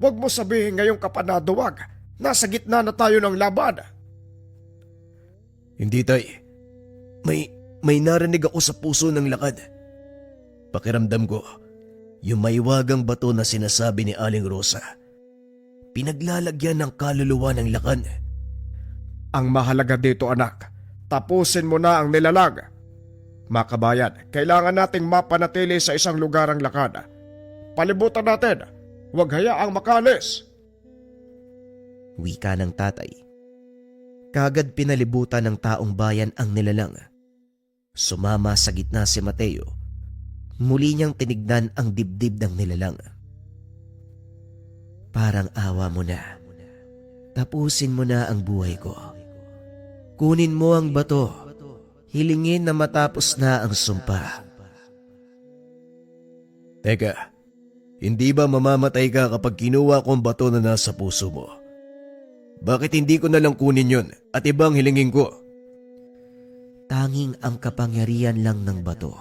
Huwag mo sabihin ngayong kapanaduwag. Nasa gitna na tayo ng laban. Hindi, tay. May narinig ako sa puso ng lakad. Pakiramdam ko, yung maiwagang bato na sinasabi ni Aling Rosa, pinaglalagyan ng kaluluwa ng lakan. Ang mahalaga dito, anak, tapusin mo na ang nilalag. Mga kabayan, kailangan nating mapanatili sa isang lugar ang lakad. Palibutan natin, huwag hayaang makalis. Wika ng tatay. Kagad pinalibutan ng taong bayan ang nilalang. Sumama sa gitna si Mateo. Muli niyang tinignan ang dibdib ng nilalang. Parang awa mo na. Tapusin mo na ang buhay ko. Kunin mo ang bato. Hilingin na matapos na ang sumpa. Teka, hindi ba mamamatay ka kapag kinuha ko ang bato na nasa puso mo? Bakit hindi ko na lang kunin yon at ibang hilingin ko? Tanging ang kapangyarihan lang ng bato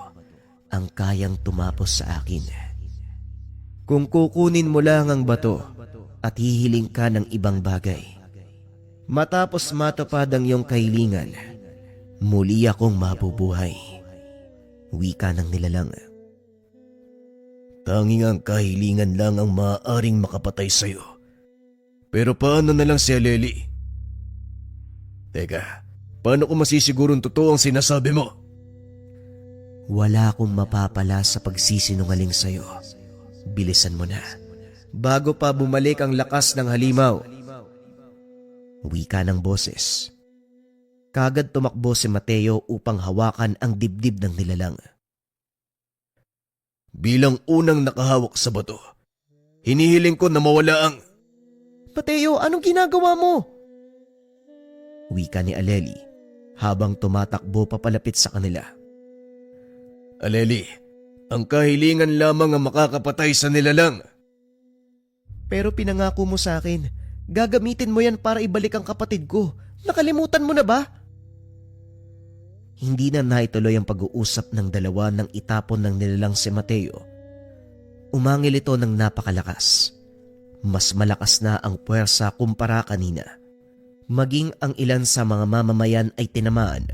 ang kayang tumapos sa akin. Kung kukunin mo lang ang bato at hihiling ka ng ibang bagay, matapos matupad ang iyong kahilingan, muli akong mabubuhay. Wika ng nilalang. Tanging ang kahilingan lang ang maaaring makapatay sa'yo. Pero paano na lang si Aleli? Teka, paano ko masisigurong totoo ang sinasabi mo? Wala akong mapapala sa pagsisinungaling sa'yo. Bilisan mo na, bago pa bumalik ang lakas ng halimaw. Wika ng boses. Kagad tumakbo si Mateo upang hawakan ang dibdib ng nilalang. Bilang unang nakahawak sa bato, hinihiling ko na mawala ang... Mateo, anong ginagawa mo? Wika ni Aleli habang tumatakbo papalapit sa kanila. Aleli, ang kahilingan lamang ang makakapatay sa nilalang. Pero pinangako mo sa akin, gagamitin mo yan para ibalik ang kapatid ko. Nakalimutan mo na ba? Hindi na naituloy ang pag-uusap ng dalawa nang itapon ng nilalang si Mateo. Umangil ito ng napakalakas. Mas malakas na ang puwersa kumpara kanina. Maging ang ilan sa mga mamamayan ay tinamaan.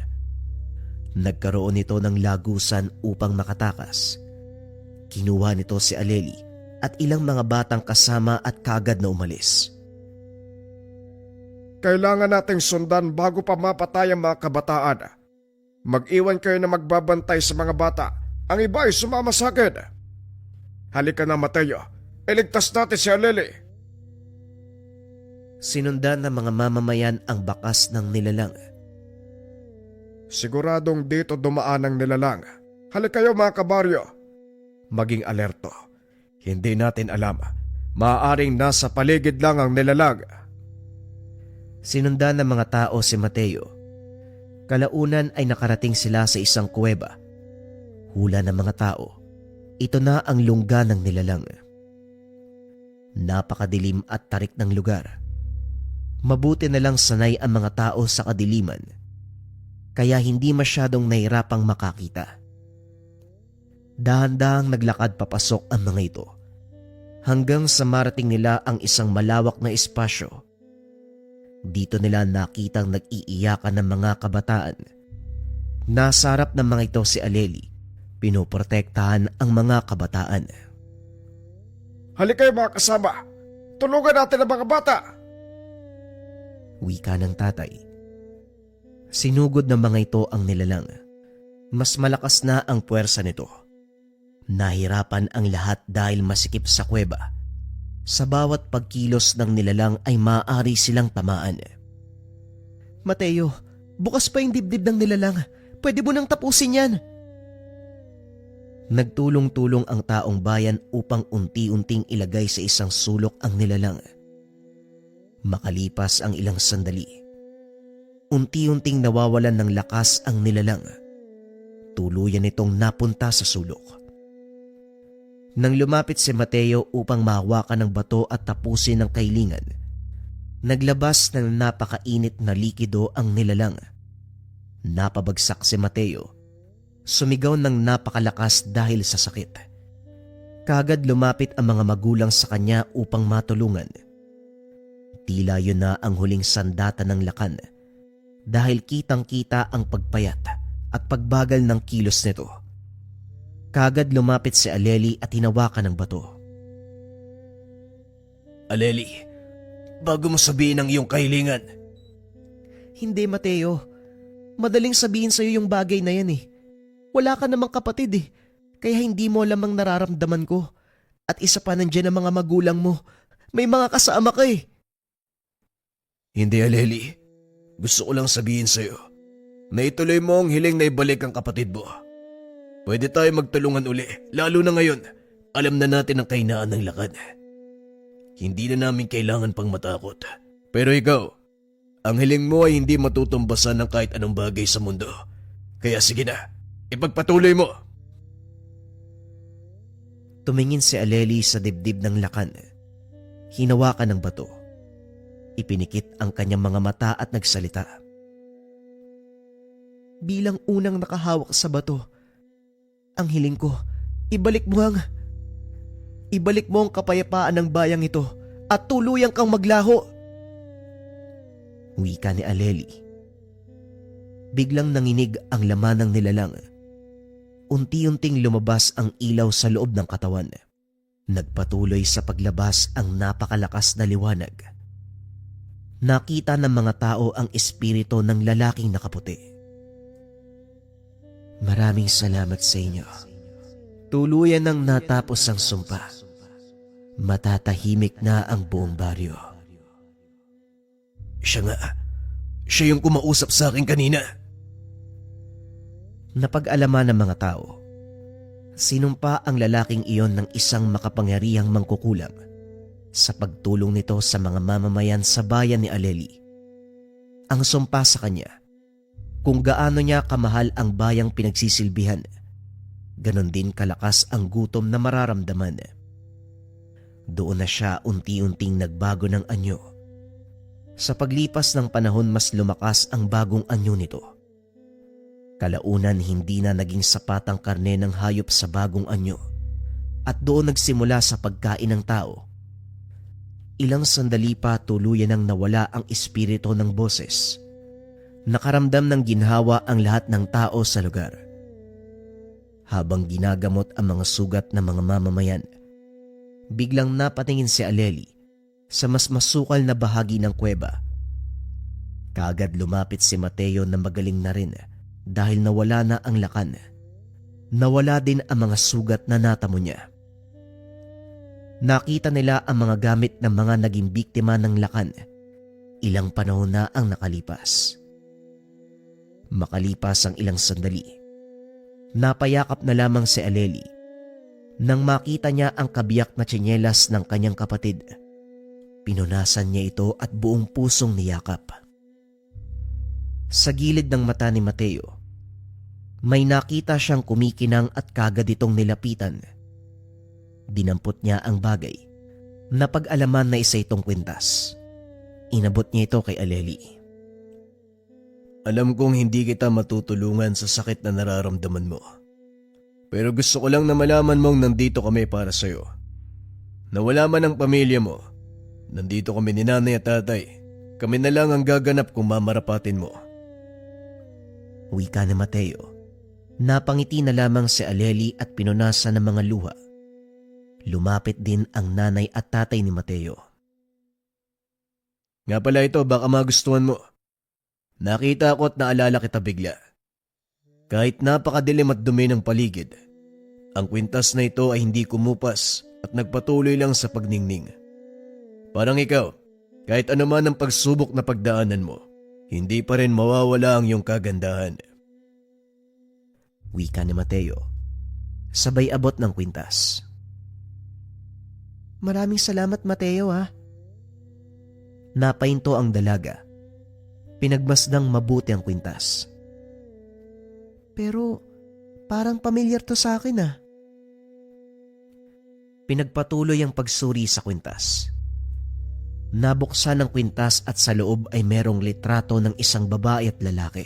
Nagkaroon nito ng lagusan upang makatakas. Kinuha nito si Aleli at ilang mga batang kasama at kagad na umalis. Kailangan nating sundan bago pa mapatay ang mga kabataan. Mag-iwan kayo na magbabantay sa mga bata. Ang iba ay sumama sa akin. Halika na, Mateo. Iligtas natin si Aleli. Sinundan ng mga mamamayan ang bakas ng nilalang. Siguradong dito dumaan ang nilalang. Halika kayo, mga kabaryo. Maging alerto. Hindi natin alam. Maaaring nasa paligid lang ang nilalang. Sinundan ng mga tao si Mateo. Kalaunan ay nakarating sila sa isang kuweba. Hula ng mga tao, Ito na ang lungga ng nilalang. Napakadilim at tarik ng lugar. Mabuti na lang sanay ang mga tao sa kadiliman, kaya hindi masyadong nahirapang makakita. Dahan-dahang naglakad papasok ang mga ito hanggang sa marating nila ang isang malawak na espasyo. Dito nila nakitang nag-iiyakan ng mga kabataan. Nasa harap ng mga ito si Aleli. Pinoprotektahan ang mga kabataan. Halika kayo mga kasama, tulungan natin ang mga bata. Wika ng tatay. Sinugod ng mga ito ang nilalang. Mas malakas na ang puwersa nito. Nahirapan ang lahat dahil masikip sa kuweba. Sa bawat pagkilos ng nilalang ay maaari silang tamaan. Mateo, bukas pa yung dibdib ng nilalang. Pwede mo nang tapusin yan. Nagtulong-tulong ang taong bayan upang unti-unting ilagay sa isang sulok ang nilalang. Makalipas ang ilang sandali, unti-unting nawawalan ng lakas ang nilalang. Tuluyan itong napunta sa sulok. Nang lumapit si Mateo upang mahawakan ng bato at tapusin ang kailingan, naglabas ng napakainit na likido ang nilalang. Napabagsak si Mateo. Sumigaw ng napakalakas dahil sa sakit. Kagad lumapit ang mga magulang sa kanya upang matulungan. Tila yun na ang huling sandata ng lakan dahil kitang-kita ang pagpayat at pagbagal ng kilos nito. Kagad lumapit si Aleli at hinawakan ng bato. Aleli, bago mo sabihin ang iyong kahilingan. Hindi, Mateo. Madaling sabihin sa'yo yung bagay na yan eh. Wala ka namang kapatid eh. Kaya hindi mo alam ang nararamdaman ko. At isa pa nandiyan ang mga magulang mo. May mga kasama ka eh. Hindi, Aleli. Gusto ko lang sabihin sa'yo na ituloy mo ang hiling na ibalik ang kapatid mo. Pwede tayo magtulungan uli, lalo na ngayon. Alam na natin ang kahinaan ng lakad. Hindi na namin kailangan pang matakot. Pero ikaw, ang hiling mo ay hindi matutumbasan ng kahit anong bagay sa mundo. Kaya sige na, ipagpatuloy mo. Tumingin si Aleli sa dibdib ng lakan. Hinawakan ng bato. Ipinikit ang kanyang mga mata at nagsalita. Bilang unang nakahawak sa bato, ang hiling ko, ibalik mo ang kapayapaan ng bayang ito at tuluyang kang maglaho. Wika ni Aleli. Biglang nanginig ang laman ng nilalang. Unti-unting lumabas ang ilaw sa loob ng katawan. Nagpatuloy sa paglabas ang napakalakas na liwanag. Nakita ng mga tao ang espiritu ng lalaking nakaputi. Maraming salamat sa inyo. Tuluyan nang natapos ang sumpa. Matatahimik na ang buong baryo. Siya nga, siya yung kumausap sa akin kanina. Napag-alaman ng mga tao. Sinumpa ang lalaking iyon ng isang makapangyarihang mangkukulam sa pagtulong nito sa mga mamamayan sa bayan ni Aleli. Ang sumpa sa kanya, kung gaano niya kamahal ang bayang pinagsisilbihan, ganon din kalakas ang gutom na mararamdaman. Doon na siya unti-unting nagbago ng anyo. Sa paglipas ng panahon mas lumakas ang bagong anyo nito. Kalaunan hindi na naging sapat ang karne ng hayop sa bagong anyo at doon nagsimula sa pagkain ng tao. Ilang sandali pa tuluyan nang nawala ang espiritu ng boses. Nakaramdam ng ginhawa ang lahat ng tao sa lugar. Habang ginagamot ang mga sugat ng mga mamamayan, biglang napatingin si Aleli sa mas masukal na bahagi ng kuweba. Kaagad lumapit si Mateo na magaling na rin dahil nawala na ang lakan. Nawala din ang mga sugat na natamo niya. Nakita nila ang mga gamit ng mga naging biktima ng lakan. Ilang panahon na ang nakalipas. Makalipas ang ilang sandali, napayakap na lamang si Aleli nang makita niya ang kabiyak na tsinelas ng kanyang kapatid. Pinunasan niya ito at buong pusong niyakap. Sa gilid ng mata ni Mateo, may nakita siyang kumikinang at kagad itong nilapitan Dinampot niya ang bagay. Napag-alaman na isa itong kwintas. Inabot niya ito kay Aleli. Alam kong hindi kita matutulungan sa sakit na nararamdaman mo. Pero gusto ko lang na malaman mong nandito kami para sa'yo. Nawala man ang pamilya mo, nandito kami ni nanay at tatay. Kami na lang ang gaganap kung mamarapatin mo. Wika ni Mateo. Napangiti na lamang si Aleli at pinunasan ng mga luha. Lumapit din ang nanay at tatay ni Mateo. Nga pala ito, baka magustuhan mo. Nakita ko at naalala kita bigla. Kahit napakadilim at dumi ng paligid, ang kwintas na ito ay hindi kumupas at nagpatuloy lang sa pagningning. Parang ikaw, kahit anuman ang pagsubok na pagdaanan mo, hindi pa rin mawawala ang iyong kagandahan. Wika ni Mateo. Sabay abot ng kwintas. Maraming salamat, Mateo, ha? Napahinto ang dalaga. Pinagmasdang mabuti ang kwintas. Pero parang pamilyar to sa akin, ha? Pinagpatuloy ang pagsuri sa kwintas. Nabuksan ang kwintas at sa loob ay merong litrato ng isang babae at lalaki.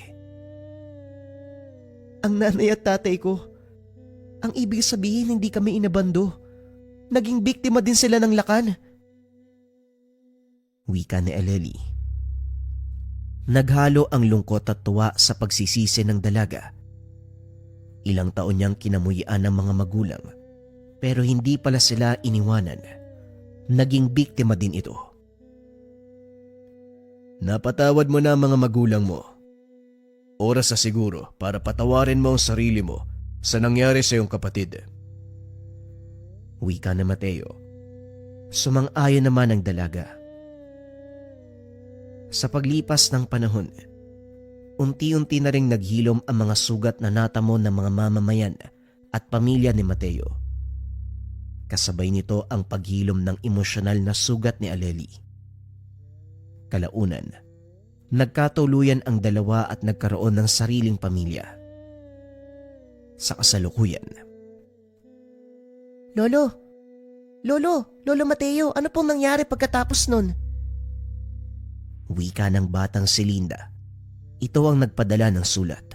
Ang nanay at tatay ko. Ang ibig sabihin, hindi kami inabando. Naging biktima din sila ng lakan. Wika ni Aleli. Naghalo ang lungkot at tuwa sa pagsisisi ng dalaga. Ilang taon niyang kinamuyian ng mga magulang, pero hindi pala sila iniwanan. Naging biktima din ito. Napatawad mo na ang mga magulang mo. Oras na siguro para patawarin mo ang sarili mo sa nangyari sa iyong kapatid. Wika ni Mateo. Sumang-ayon naman ang dalaga. Sa paglipas ng panahon, unti-unti na ring naghilom ang mga sugat na natamo ng mga mamamayan at pamilya ni Mateo. Kasabay nito ang paghilom ng emosyonal na sugat ni Aleli. Kalaunan, nagkatuluyan ang dalawa at nagkaroon ng sariling pamilya. Sa kasalukuyan, Lolo Mateo, ano pong nangyari pagkatapos nun? wika ng batang si Linda. Ito ang nagpadala ng sulat.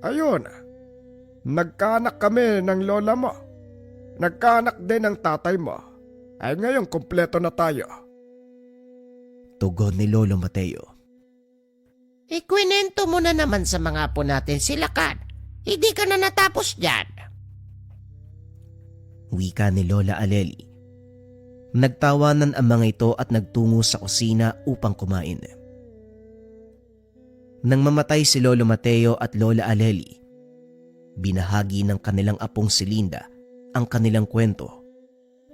Ayun, nagkaanak kami ng lola mo. Nagkaanak din ng tatay mo. Ay ngayon kumpleto na tayo. Tugon ni Lolo Mateo. Ikwinento mo na naman sa mga apo natin si Lakan. Hindi ka na natapos dyan. Wika ni Lola Aleli. Nagtawanan ang mga ito at nagtungo sa kusina upang kumain. Nang mamatay si Lolo Mateo at Lola Aleli, binahagi ng kanilang apong si Linda ang kanilang kwento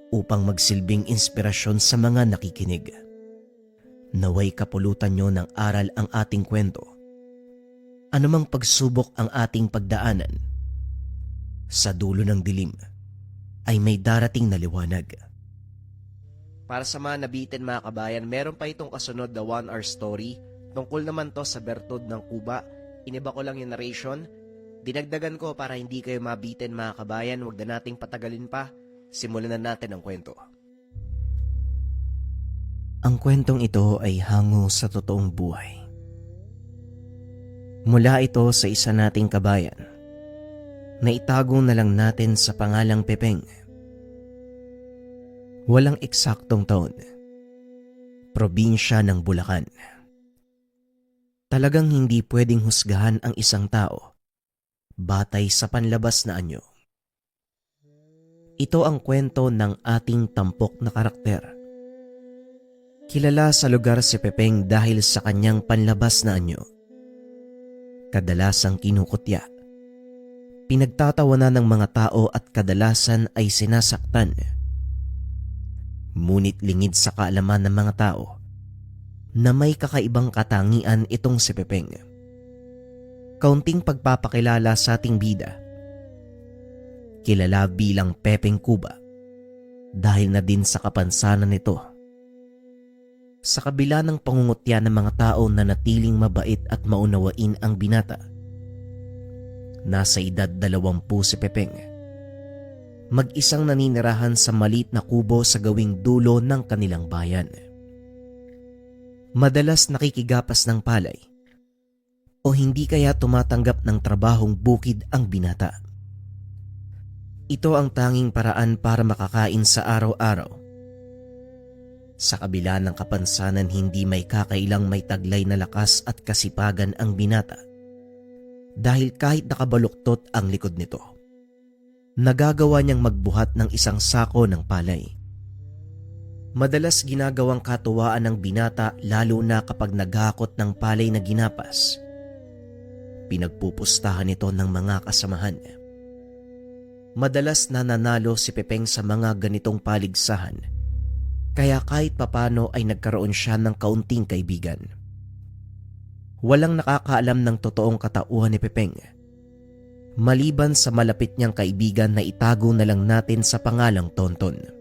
upang magsilbing inspirasyon sa mga nakikinig. Naway kapulutan nyo ng aral ang ating kwento. Anumang pagsubok ang ating pagdaanan, sa dulo ng dilim ay may darating na liwanag. Para sa mga nabitin mga kabayan, meron pa itong kasunod na 1-hour story. Tungkol naman to sa bertud ng Cuba. Iniba ko lang yung narration. Dinagdagan ko para hindi kayo mabitin mga kabayan. Huwag na nating patagalin pa. Simulan na natin ang kwento. Ang kwentong ito ay hango sa totoong buhay. Mula ito sa isa nating kabayan na itago na lang natin sa pangalang Pepeng. Walang eksaktong taon. Probinsya ng Bulacan. Talagang hindi pwedeng husgahan ang isang tao batay sa panlabas na anyo. Ito ang kwento ng ating tampok na karakter. Kilala sa lugar si Pepeng dahil sa kanyang panlabas na anyo. Kadalasang kinukutya. Pinagtatawanan ng mga tao at kadalasan ay sinasaktan. Ngunit lingid sa kaalaman ng mga tao na may kakaibang katangian itong si Pepeng. Kaunting pagpapakilala sa ating bida. Kilala bilang Pepeng Cuba dahil na din sa kapansanan nito. Sa kabila ng pangungutya ng mga tao na natiling mabait at maunawain ang binata, nasa edad 20 si Pepeng. mag-isang naninirahan sa maliit na kubo sa gawing dulo ng kanilang bayan. Madalas nakikigapas ng palay o hindi kaya tumatanggap ng trabahong bukid ang binata. Ito ang tanging paraan para makakain sa araw-araw. Sa kabila ng kapansanan, hindi may kakailang may taglay na lakas at kasipagan ang binata dahil kahit nakabaluktot ang likod nito, nagagawa niyang magbuhat ng isang sako ng palay. Madalas ginagawang katuwaan ng binata lalo na kapag naghakot ng palay na ginapas. Pinagpupustahan ito ng mga kasamahan. Madalas nananalo si Pepeng sa mga ganitong paligsahan, kaya kahit papano ay nagkaroon siya ng kaunting kaibigan. Walang nakakaalam ng totoong katauhan ni Pepeng, maliban sa malapit niyang kaibigan na itago na lang natin sa pangalang Tonton.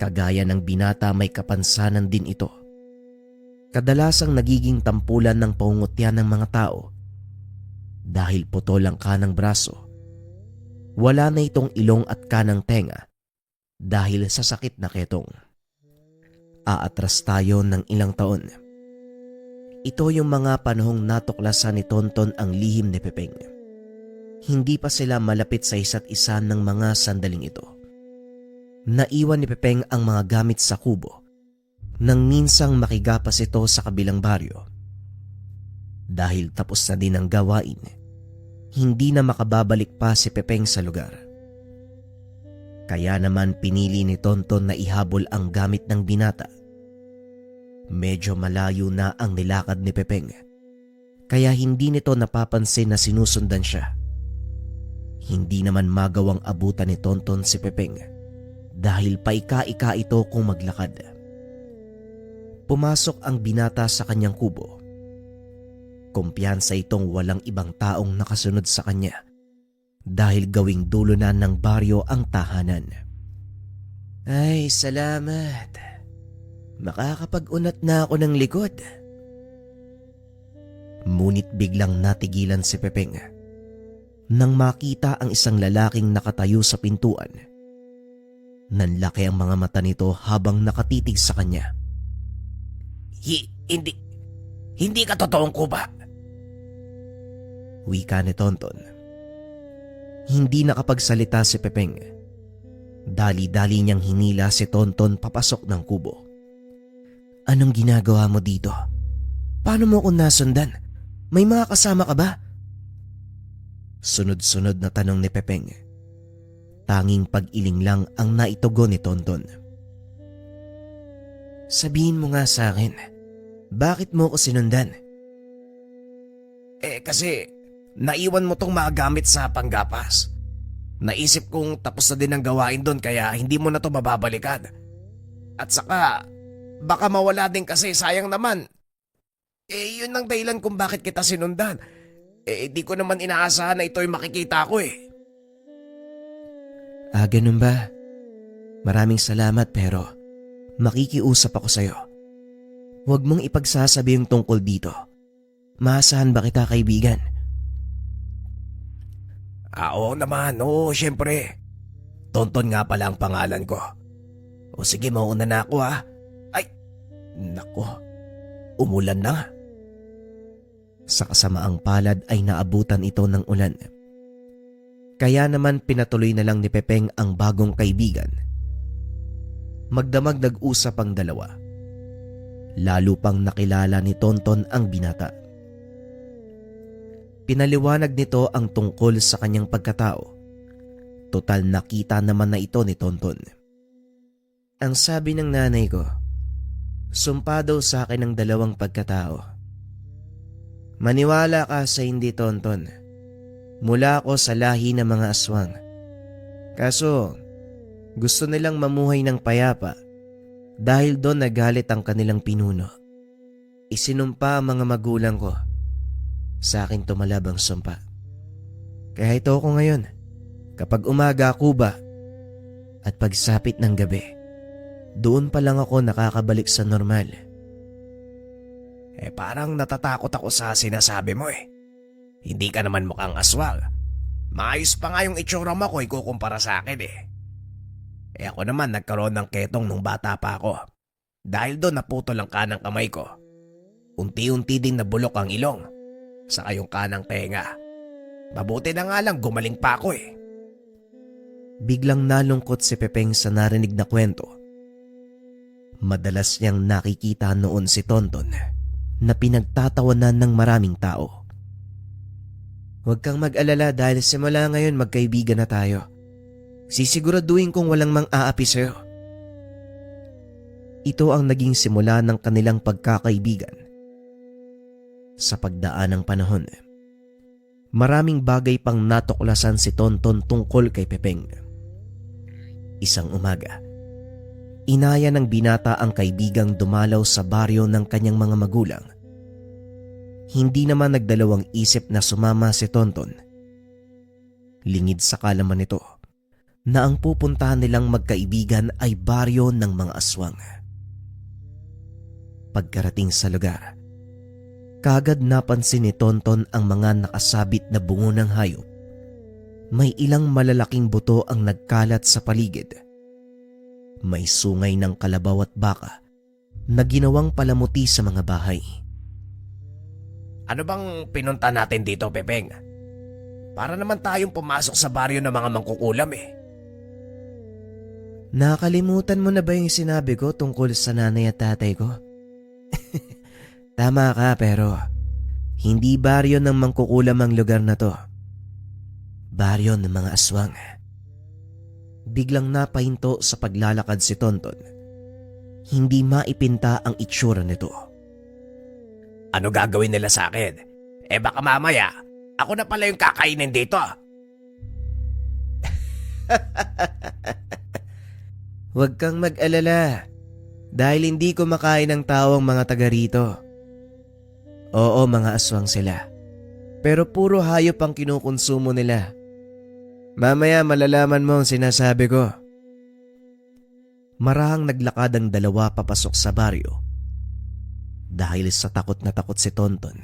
Kagaya ng binata, may kapansanan din ito. Kadalasang nagiging tampulan ng pangungutya ng mga tao dahil putol ang kanang braso. Wala na itong ilong at kanang tenga dahil sa sakit na ketong. Aatras tayo ng ilang taon. Ito yung mga panahong natuklasan ni Tonton ang lihim ni Pepeng. Hindi pa sila malapit sa isa't isa ng mga sandaling ito. Naiwan ni Pepeng ang mga gamit sa kubo nang minsang makigapas ito sa kabilang baryo. Dahil tapos na din ang gawain, hindi na makababalik pa si Pepeng sa lugar. Kaya naman pinili ni Tonton na ihabol ang gamit ng binata. Medyo malayo na ang nilakad ni Pepeng, kaya hindi nito napapansin na sinusundan siya. Hindi naman magawang abutan ni Tonton si Pepeng dahil paika-ika ito kung maglakad. Pumasok ang binata sa kanyang kubo. Kumpiyansa itong walang ibang taong nakasunod sa kanya dahil gawing dulo na ng baryo ang tahanan. Ay, salamat. Makakapag-unat na ako ng likod. Ngunit biglang natigilan si Pepeng nang makita ang isang lalaking nakatayo sa pintuan. Nanlaki ang mga mata nito habang nakatitig sa kanya. Hindi ka totoong kuba. Wika ni Tonton. Hindi nakapagsalita si Pepeng. Dali-dali niyang hinila si Tonton papasok ng kubo. Anong ginagawa mo dito? Paano mo ko nasundan? May mga kasama ka ba? Sunod-sunod na tanong ni Pepeng. Tanging pag-iling lang ang naitugon ni Tonton. Sabihin mo nga sa akin, bakit mo ko sinundan? Kasi naiwan mo tong mga gamit sa panggapas. Naisip kong tapos na din ang gawain doon kaya hindi mo na to mababalikan. At saka, baka mawala din kasi sayang naman. Yun ang dahilan kung bakit kita sinundan. Di ko naman inaasahan na ito'y makikita ko Ganun ba? Maraming salamat pero makikiusap ako sa'yo. Huwag mong ipagsasabi yung tungkol dito. Maasahan ba kita, kaibigan? Oo naman, oo syempre. Tonton nga pala ang pangalan ko. O sige, mauna na ako Ay, nako, umulan na. Sa kasamaang palad ay naabutan ito ng ulan. Kaya naman pinatuloy na lang ni Pepeng ang bagong kaibigan. Magdamag nag-usap ang dalawa. Lalo pang nakilala ni Tonton ang binata. Pinaliwanag nito ang tungkol sa kanyang pagkatao. Total nakita naman na ito ni Tonton. Ang sabi ng nanay ko, sumpa daw sa akin ang dalawang pagkatao. Maniwala ka sa hindi, Tonton. Mula ako sa lahi ng mga aswang. Kaso, gusto nilang mamuhay ng payapa dahil doon nagalit ang kanilang pinuno. Isinumpa ang mga magulang ko. Sa akin tumalab ang sumpa. Kaya ito ako ngayon. Kapag umaga kuba at pagsapit ng gabi, doon pa lang ako nakakabalik sa normal. Parang natatakot ako sa sinasabi mo Hindi ka naman mukhang aswang. Maayos pa nga yung itsura mo ko ikukumpara sa akin eh. Eh ako naman nagkaroon ng ketong nung bata pa ako. Dahil doon naputol ang kanang kamay ko. Unti-unti ding nabulok ang ilong. Saka yung kanang tenga. Mabuti na nga lang gumaling pa ako eh. Biglang nalungkot si Pepeng sa narinig na kwento. Madalas niyang nakikita noon si Tonton na pinagtatawanan ng maraming tao. Huwag kang mag-alala dahil simula ngayon magkaibigan na tayo. Sisiguraduhin kong walang mang-aapi sa'yo. Ito ang naging simula ng kanilang pagkakaibigan. Sa pagdaan ng panahon, maraming bagay pang natuklasan si Tonton tungkol kay Pepeng. Isang umaga, inaya ng binata ang kaibigang dumalaw sa baryo ng kanyang mga magulang. Hindi naman nagdalawang isip na sumama si Tonton. Lingid sa kalaman nito na ang pupuntahan nilang magkaibigan ay baryo ng mga aswang. Pagkarating sa lugar, kaagad napansin ni Tonton ang mga nakasabit na bungo ng hayop. May ilang malalaking buto ang nagkalat sa paligid. May sungay ng kalabaw at baka na ginawang palamuti sa mga bahay. Ano bang pinunta natin dito, Pepeng? Para naman tayong pumasok sa baryo ng mga mangkukulam eh. Nakalimutan mo na ba yung sinabi ko tungkol sa nanay at tatay ko? Tama ka pero hindi baryo ng mangkukulam ang lugar na to. Baryo ng mga aswang. Biglang napahinto sa paglalakad si Tonton. Hindi maipinta ang itsura nito. Ano gagawin nila sa akin? Eh baka mamaya, ako na pala yung kakainin dito. Huwag kang mag-alala dahil hindi kumakain ng tao ang mga taga rito. Oo, mga aswang sila. Pero puro hayop ang kinukonsumo nila. Mamaya malalaman mo ang sinasabi ko. Marahang naglakad ang dalawa papasok sa baryo. Dahil sa takot na takot si Tonton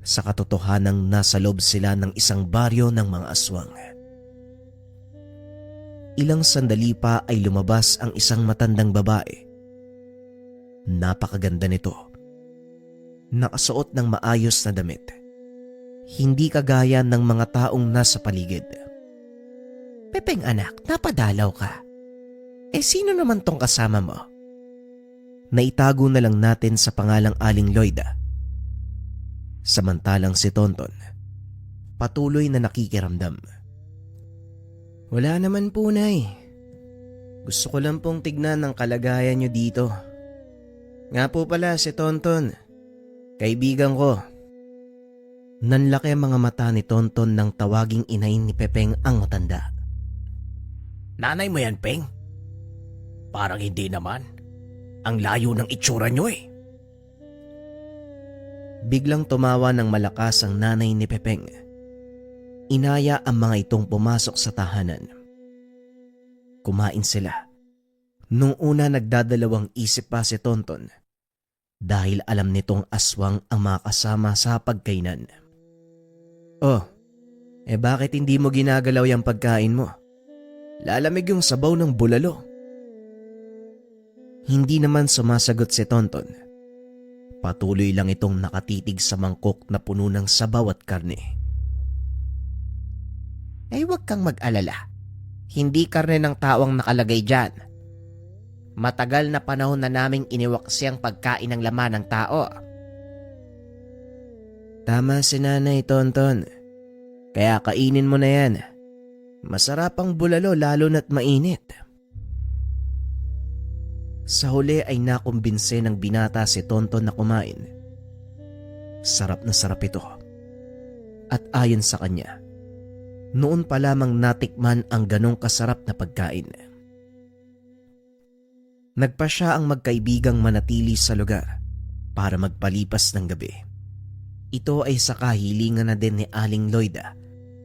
sa katotohanang nasa loob sila ng isang baryo ng mga aswang. Ilang sandali pa ay lumabas ang isang matandang babae. Napakaganda nito. Nakasuot ng maayos na damit. Hindi kagaya ng mga taong nasa paligid. Pepeng anak, napadalaw ka. Eh sino naman tong kasama mo? Naitago na lang natin sa pangalang Aling Loida. Samantalang si Tonton, patuloy na nakikiramdam. Wala naman po, Nay. Gusto ko lang pong tignan ang kalagayan nyo dito. Nga po pala si Tonton, kaibigan ko. Nanlaki ang mga mata ni Tonton nang tawaging inay ni Pepeng ang matanda. Nanay mo yan, Peng? Parang hindi naman. Ang layo ng itsura nyo eh. Biglang tumawa ng malakas ang nanay ni Pepeng. Inaya ang mga itong pumasok sa tahanan. Kumain sila. Nung una nagdadalawang isip pa si Tonton dahil alam nitong aswang ang mga kasama sa pagkainan. Oh, eh bakit hindi mo ginagalaw yung pagkain mo? Lalamig yung sabaw ng bulalo. Hindi naman sumasagot si Tonton. Patuloy lang itong nakatitig sa mangkok na puno ng sabaw at karne. Ay huwag kang mag-alala. Hindi karne ng tawang nakalagay dyan. Matagal na panahon na naming iniwaksi ang pagkain ng laman ng tao. Tama si Nanay, Tonton. Kaya kainin mo na yan. Masarap ang bulalo lalo na't mainit. Sa huli ay nakumbinse ng binata si Tonton na kumain. Sarap na sarap ito. At ayon sa kanya, noon pa lamang natikman ang ganong kasarap na pagkain. Nagpa siya ang magkaibigang manatili sa lugar para magpalipas ng gabi. Ito ay sa kahilingan na din ni Aling Loida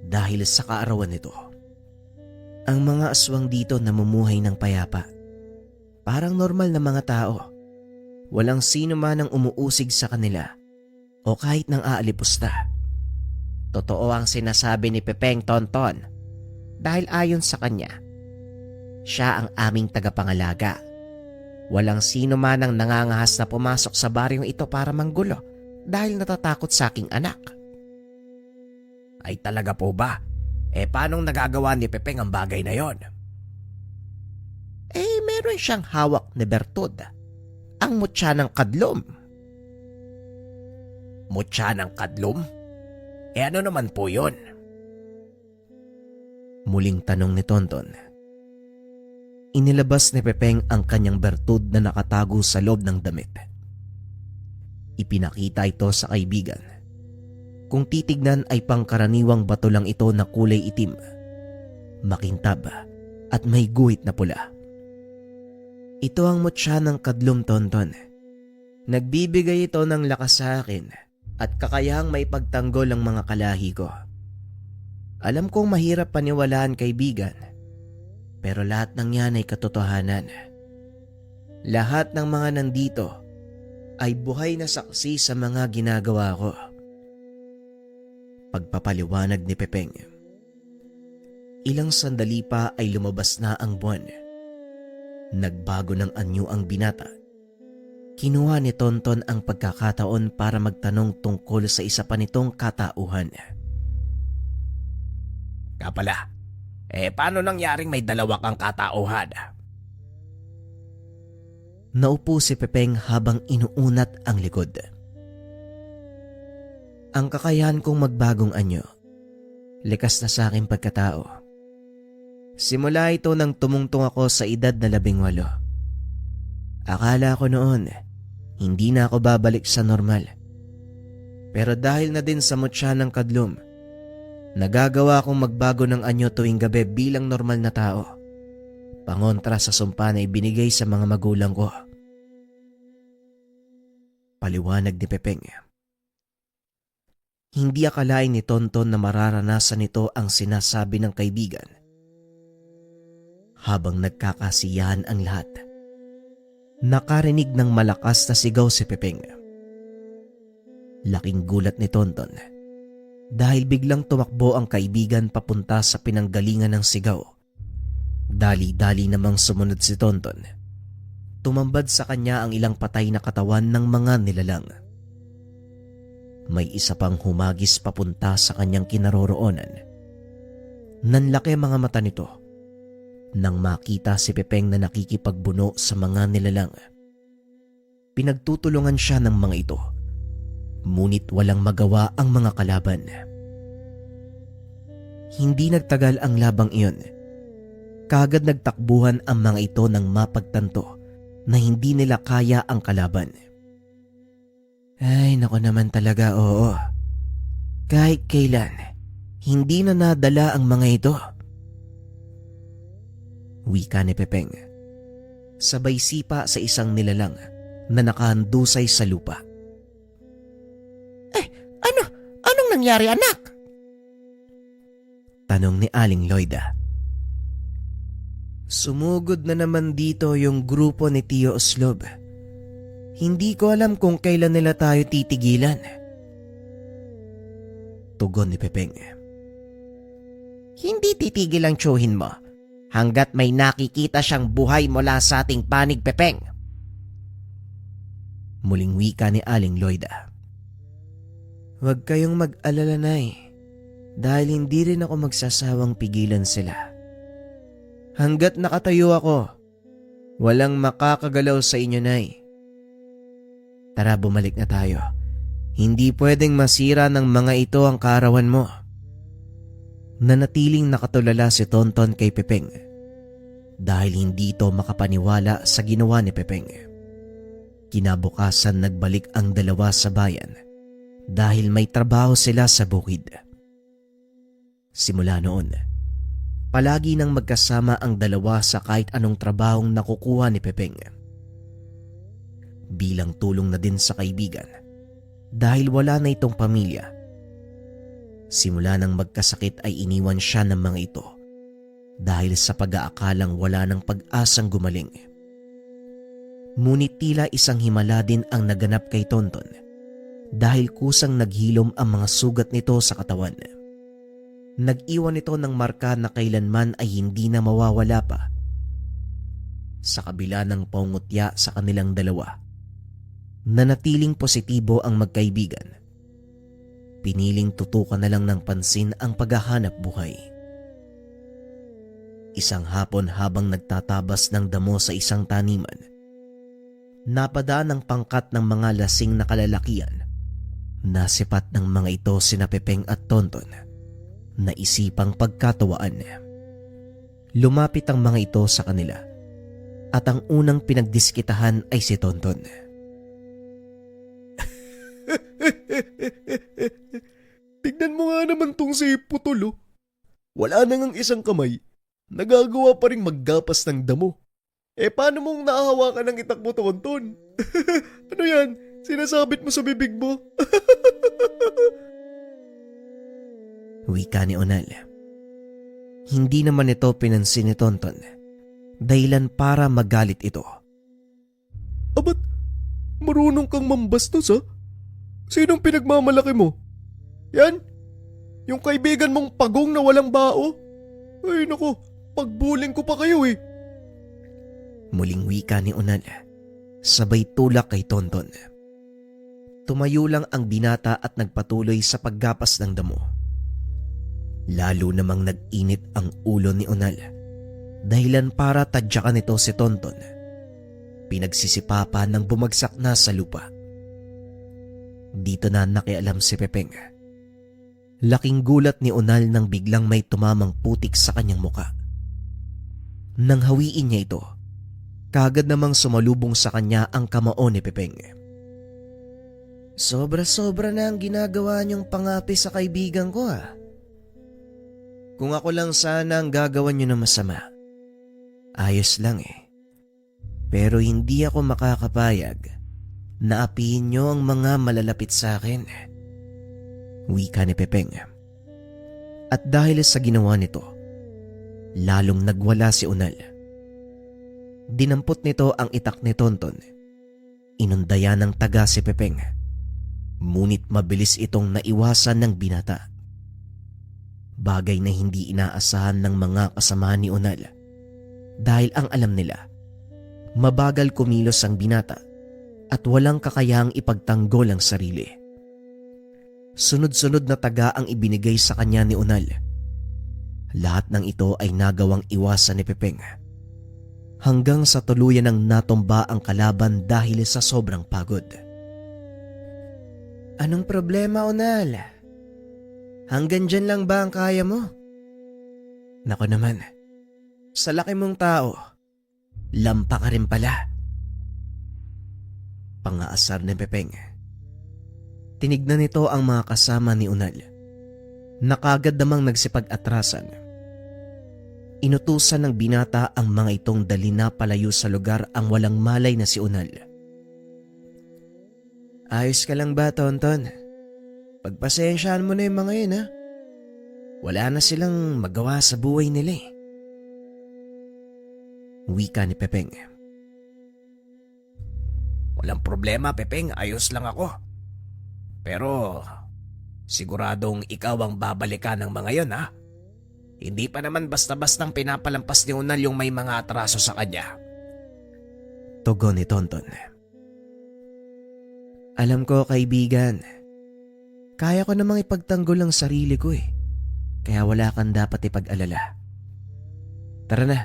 dahil sa kaarawan nito. Ang mga aswang dito namumuhay ng payapa. Parang normal na mga tao. Walang sino man ang umuusig sa kanila o kahit nang aalipusta. Totoo ang sinasabi ni Pepeng, Tonton. Dahil ayon sa kanya, siya ang aming tagapangalaga. Walang sino man ang nangangahas na pumasok sa baryong ito para manggulo dahil natatakot sa aking anak. Ay talaga po ba? Paanong nagagawa ni Pepeng ang bagay na yon? Meron siyang hawak na bertud. Ang mutya ng kadlom. Mutya ng kadlom? Ano naman po yon? Muling tanong ni Tonton. Inilabas ni Pepeng ang kanyang bertud na nakatago sa loob ng damit. Ipinakita ito sa kaibigan. Kung titignan ay pangkaraniwang bato lang ito na kulay itim, makintab at may guhit na pula. Ito ang mutya ng kadlom, Tonton. Nagbibigay ito ng lakas sa akin at kakayahang may pagtanggol ang mga kalahi ko. Alam kong mahirap paniwalaan, kaibigan, pero lahat ng yan ay katotohanan. Lahat ng mga nandito ay buhay na saksi sa mga ginagawa ko. Pagpapaliwanag ni Pepeng. Ilang sandali pa ay lumabas na ang buwan. Nagbago ng anyo ang binata. Kinuha ni Tonton ang pagkakataon para magtanong tungkol sa isa pa nitong katauhan. Kapala, paano nangyaring may dalawa kang katauhan? Naupo si Pepeng habang inuunat ang likod. Ang kakayahan kong magbagong anyo, likas na sa aking pagkatao. Simula ito nang tumungtong ako sa edad na 18. Akala ko noon, hindi na ako babalik sa normal. Pero dahil na din sa mutya ng kadlom, nagagawa akong magbago ng anyo tuwing gabi bilang normal na tao. Pangontra sa sumpa na ibinigay sa mga magulang ko. Paliwanag ni Pepeng. Hindi akalain ni Tonton na mararanasan nito ang sinasabi ng kaibigan. Habang nagkakasiyahan ang lahat, nakarinig ng malakas na sigaw si Pepeng. Laking gulat ni Tonton dahil biglang tumakbo ang kaibigan papunta sa pinanggalingan ng sigaw. Dali-dali namang sumunod si Tonton. Tumambad sa kanya ang ilang patay na katawan ng mga nilalang. May isa pang humagis papunta sa kanyang kinaroroonan. Nanlaki mga mata nito nang makita si Pepeng na nakikipagbuno sa mga nilalang. Pinagtutulungan siya ng mga ito, ngunit walang magawa ang mga kalaban. Hindi nagtagal ang labang iyon. Kaagad nagtakbuhan ang mga ito nang mapagtanto na hindi nila kaya ang kalaban. Ay, nako naman talaga, oo. Kahit kailan, hindi na nadala ang mga ito. Wika ni Pepeng, sabay sipa sa isang nilalang na nakahandusay sa lupa. Anong nangyari, anak? Tanong ni Aling Loida. Sumugod na naman dito yung grupo ni Tio Oslob. Hindi ko alam kung kailan nila tayo titigilan. Tugon ni Pepeng. Hindi titigil ang tsuhin mo hanggat may nakikita siyang buhay mula sa ating panig, Pepeng. Muling wika ni Aling Loida. Huwag kayong mag-alala, Nay, dahil hindi rin ako magsasawang pigilan sila. Hanggat nakatayo ako, walang makakagalaw sa inyo, Nay. Tara, bumalik na tayo. Hindi pwedeng masira ng mga ito ang kaarawan mo. Nanatiling nakatulala si Tonton kay Pepeng dahil hindi ito makapaniwala sa ginawa ni Pepeng. Kinabukasan nagbalik ang dalawa sa bayan dahil may trabaho sila sa bukid. Simula noon, palagi nang magkasama ang dalawa sa kahit anong trabahong nakukuha ni Pepeng. Bilang tulong na din sa kaibigan dahil wala na itong pamilya. Simula nang magkasakit ay iniwan siya ng mga ito dahil sa pag-aakalang wala ng pag-asang gumaling. Ngunit tila isang himala din ang naganap kay Tonton dahil kusang naghilom ang mga sugat nito sa katawan. Nag-iwan ito ng marka na kailanman ay hindi na mawawala pa. Sa kabila ng pangutya sa kanilang dalawa, nanatiling positibo ang magkaibigan. Piniling tutukan na lang ng pansin ang paghahanap buhay. Isang hapon habang nagtatabas ng damo sa isang taniman, napadaan ang pangkat ng mga lasing na kalalakian. Nasipat ng mga ito sina Pepeng at Tonton na isipang pagkatawaan. Lumapit ang mga ito sa kanila at ang unang pinagdiskitahan ay si Tonton. Tignan mo nga naman tong si Putol, oh. Wala na ngang isang kamay. Nagagawa pa rin maggapas ng damo. Paano mong naahawakan ng itak mo, Tonton? Ano yan? Sinasabit mo sa bibig mo? Wika ni Onal. Hindi naman ito pinansin ni Tonton, dahilan para magalit ito. Abat, marunong kang mambastos, ha? Sinong pinagmamalaki mo? Yan? Yung kaibigan mong pagong na walang bao? Ay nako, pagbuling ko pa kayo eh. Muling wika ni Onal, sabay tulak kay Tonton. Tumayo lang ang binata at nagpatuloy sa paggapas ng damo. Lalo namang nag-init ang ulo ni Onal, dahilan para tadyakan nito si Tonton. Pinagsisipapa nang bumagsak na sa lupa. Dito na nakialam si Pepeng. Laking gulat ni Onal nang biglang may tumamang putik sa kanyang muka. Nang hawiin niya ito, kagad namang sumalubong sa kanya ang kamao ni Pepeng. Sobra-sobra na ang ginagawa niyong pangapi sa kaibigan ko, ah. Kung ako lang sana ang gagawan niyo ng masama, ayos lang eh. Pero hindi ako makakapayag na apihin niyo ang mga malalapit sa akin. Wika ni Pepeng. At dahil sa ginawa nito, lalong nagwala si Onal. Dinampot nito ang itak ni Tonton. Inundaya ng taga si Pepeng. Ngunit mabilis itong naiwasan ng binata. Bagay na hindi inaasahan ng mga kasama ni Onal. Dahil ang alam nila, mabagal kumilos ang binata at walang kakayahang ipagtanggol ang sarili. Sunod-sunod na taga ang ibinigay sa kanya ni Onal. Lahat ng ito ay nagawang iwasan ni Pepeng. Hanggang sa tuluyan ng natumba ang kalaban dahil sa sobrang pagod. Anong problema, Onal? Hanggang dyan lang ba ang kaya mo? Nako naman, sa laki mong tao, lampa ka rin pala. Pangaasar ni Pepeng. Tinignan nito ang mga kasama ni Onal. Nakagad namang nagsipag-atrasan. Inutusan ng binata ang mga itong dali na palayo sa lugar ang walang malay na si Onal. Ayos ka lang ba, Tonton? Pagpasensyaan mo na yung mga yun, ha? Wala na silang magawa sa buhay nila eh. Wika ni Pepeng. Walang problema, Pepeng. Ayos lang ako. Pero siguradong ikaw ang babalikan ng mga yon, ha? Hindi pa naman basta-bastang pinapalampas ni Onal yung may mga atraso sa kanya. Tugon ni Tonton. Alam ko, kaibigan. Kaya ko namang ipagtanggol ang sarili ko eh. Kaya wala kang dapat ipag-alala. Tara na,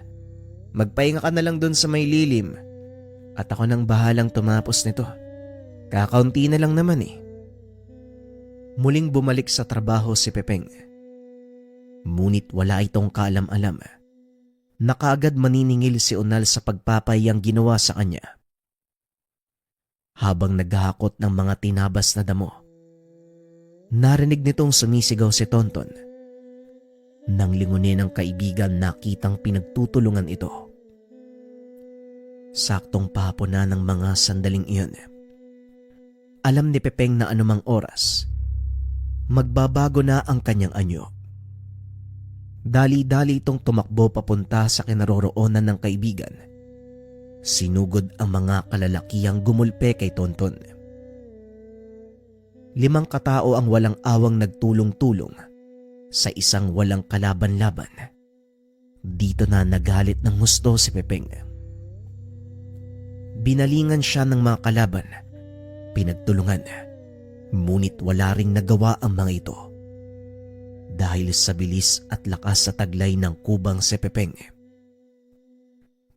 magpahinga ka na lang dun sa may lilim. At ako nang bahalang tumapos nito. Kakaunti na lang naman eh. Muling bumalik sa trabaho si Pepeng. Ngunit wala itong kaalam-alam. Nakaagad maniningil si Onal sa pagpapahiyang ginawa sa kanya. Habang naghahakot ng mga tinabas na damo, narinig nitong sumisigaw si Tonton. Nang lingunin ng kaibigan, nakitang pinagtutulungan ito. Saktong pahapon na ng mga sandaling iyon. Alam ni Pepeng na anumang oras, magbabago na ang kanyang anyo. Dali-dali itong tumakbo papunta sa kinaroroonan ng kaibigan. Sinugod ang mga kalalakihang gumulpe kay Tonton. 5 katao ang walang awang nagtulong-tulong sa isang walang kalaban-laban. Dito na nagalit ng husto si Pepeng. Binalingan siya ng mga kalaban, pinagtulungan, ngunit wala ring nagawa ang mga ito. Dahil sa bilis at lakas sa taglay ng kubang si Pepeng.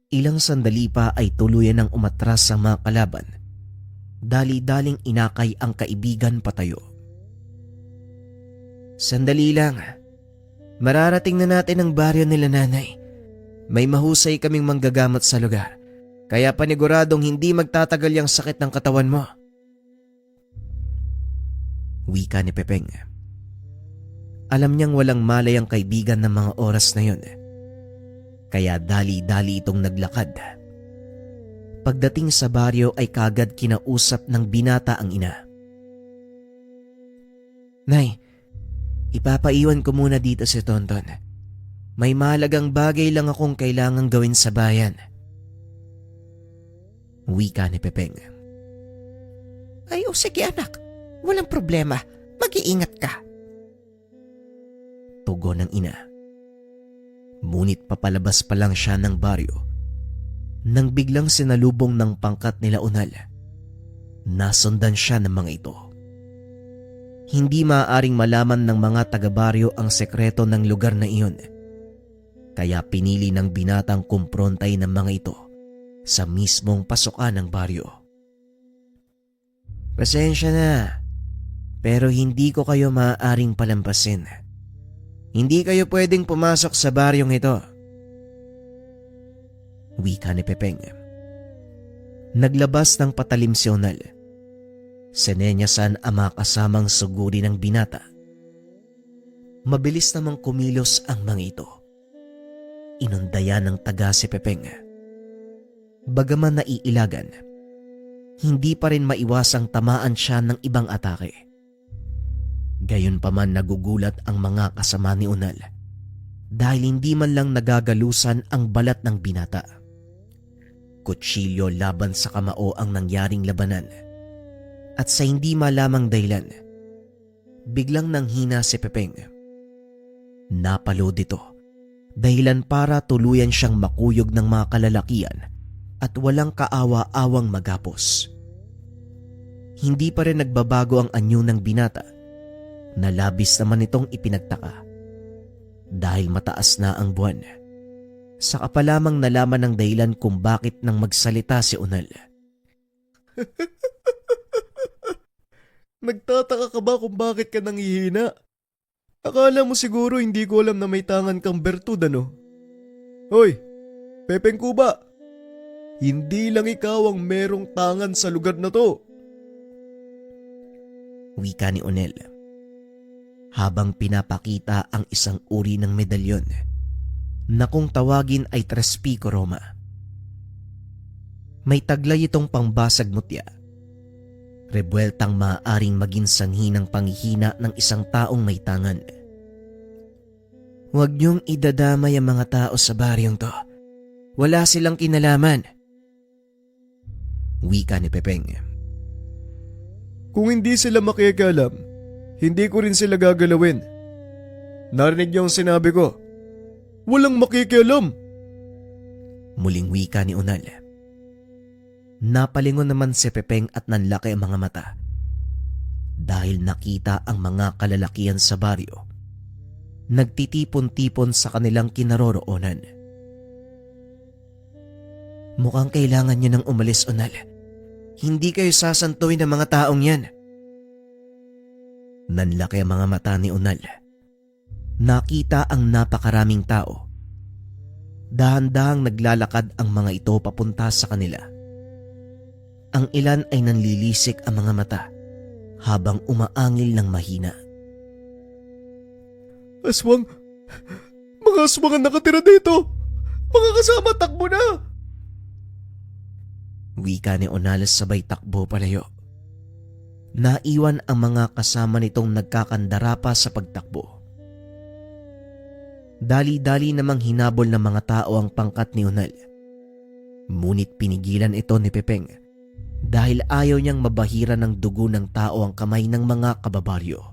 Ilang sandali pa ay tuluyan ng umatras sa mga kalaban. Dali-daling inakay ang kaibigan patayo. Sandali lang. Mararating na natin ang baryo nila nanay. May mahusay kaming manggagamot sa lugar. Kaya paniguradong hindi magtatagal yung sakit ng katawan mo. Wika ni Pepeng. Alam niyang walang malay ang kaibigan ng mga oras na yun. Kaya dali-dali itong naglakad. Pagdating sa baryo ay kagad kinausap ng binata ang ina. Nay, ipapaiwan ko muna dito si Tonton. May mahalagang bagay lang akong kailangang gawin sa bayan. Wika ni Pepeng. Ay, sige anak. Walang problema. Mag-iingat ka. Tugon ng ina. Ngunit papalabas pa lang siya ng baryo nang biglang sinalubong ng pangkat nila Unal. Nasundan siya ng mga ito. Hindi maaaring malaman ng mga taga-baryo ang sekreto ng lugar na iyon. Kaya pinili ng binatang kumprontay ng mga ito sa mismong pasukan ng baryo. Pasensya na, pero hindi ko kayo maaaring palampasin. Hindi kayo pwedeng pumasok sa baryong ito. Wika ni Pepeng. Naglabas ng patalim si Unal. Sinenyasan ang mga kasamang suguri ng binata. Mabilis namang kumilos ang mga ito. Inundayan ng taga si Pepeng. Bagaman naiilagan, hindi pa rin maiwasang tamaan siya ng ibang atake. Gayunpaman nagugulat ang mga kasama ni Unal dahil hindi man lang nagagalusan ang balat ng binata. Kutsilyo laban sa kamao ang nangyaring labanan at sa hindi malamang dahilan, biglang nanghina si Pepeng. Napalo dito dahilan para tuluyan siyang makuyog ng mga kalalakian at walang kaawa-awang magapos. Hindi pa rin nagbabago ang anyo ng binata na labis naman itong ipinagtaka. Dahil mataas na ang buwan, saka pa lamang nalaman ng dahilan kung bakit nang magsalita si Unal. Nagtataka ka ba kung bakit ka nanghihina? Akala mo siguro hindi ko alam na may tangan kang bertud, ano? Hoy, Pepeng Kuba! Hindi lang ikaw ang merong tangan sa lugar na to. Wika ni Unel habang pinapakita ang isang uri ng medalyon na kung tawagin ay Tres Pico Roma. May taglay itong pangbasag mutya. Rebueltang maaaring maging sanhi ng panghihina ng isang taong may tangan. Huwag niyong idadamay ang mga tao sa baryong to. Wala silang kinalaman. Wika ni Pepeng. Kung hindi sila makikialam, hindi ko rin sila gagalawin. Narinig niyo ang sinabi ko. Walang makikialam. Muling wika ni Unal. Napalingon naman si Pepeng at nanlaki ang mga mata dahil nakita ang mga kalalakian sa baryo. Nagtitipon-tipon sa kanilang kinaroroonan. Mukhang kailangan niyo nang umalis, Unal. Hindi kayo sasantuin ng mga taong yan. Nanlaki ang mga mata ni Unal. Nakita ang napakaraming tao. Dahan-dahang naglalakad ang mga ito papunta sa kanila. Ang ilan ay nanlilisik ang mga mata habang umaangil ng mahina. Aswang! Mga aswang ang nakatira dito! Mga kasama, takbo na! Wika ni Unal sabay takbo palayo. Naiwan ang mga kasama nitong nagkakandara pa sa pagtakbo. Dali-dali namang hinabol ng mga tao ang pangkat ni Unal. Ngunit pinigilan ito ni Pepeng dahil ayaw niyang mabahira ng dugo ng tao ang kamay ng mga kababaryo.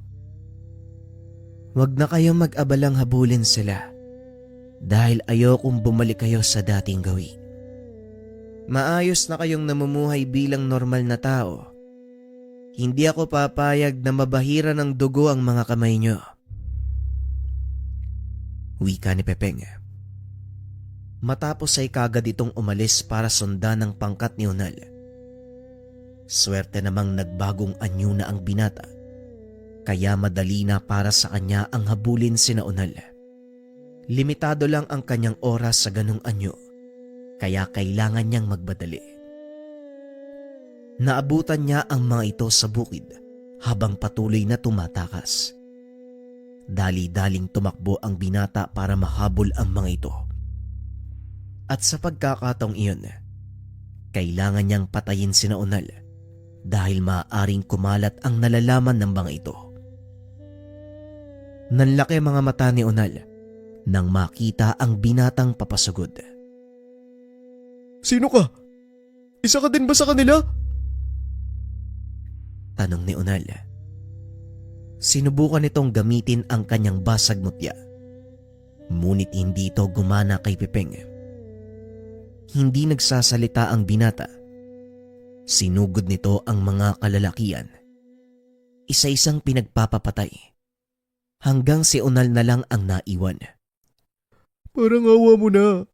Huwag na kayong mag-abalang habulin sila dahil ayokong bumalik kayo sa dating gawi. Maayos na kayong namumuhay bilang normal na tao. Hindi ako papayag na mabahira ng dugo ang mga kamay niyo. Wika ni Pepeng. Matapos ay kagad itong umalis para sundan ng pangkat ni Unal. Swerte namang nagbagong anyo na ang binata, kaya madali na para sa kanya ang habulin sina Unal. Limitado lang ang kanyang oras sa ganong anyo, kaya kailangan niyang magbadali. Naabutan niya ang mga ito sa bukid habang patuloy na tumatakas. Dali-daling tumakbo ang binata para mahabol ang mga ito. At sa pagkakataong iyon, kailangan niyang patayin sina Unal dahil maaaring kumalat ang nalalaman ng mga ito. Nanlaki mga mata ni Unal nang makita ang binatang papasugod. Sino ka? Isa ka din ba sa kanila? Tanong ni Unal. Sinubukan nitong gamitin ang kanyang basag mutya. Ngunit hindi ito gumana kay Pepeng. Hindi nagsasalita ang binata. Sinugod nito ang mga kalalakian. Isa-isang pinagpapapatay. Hanggang si Unal na lang ang naiwan. Parang awa mo na.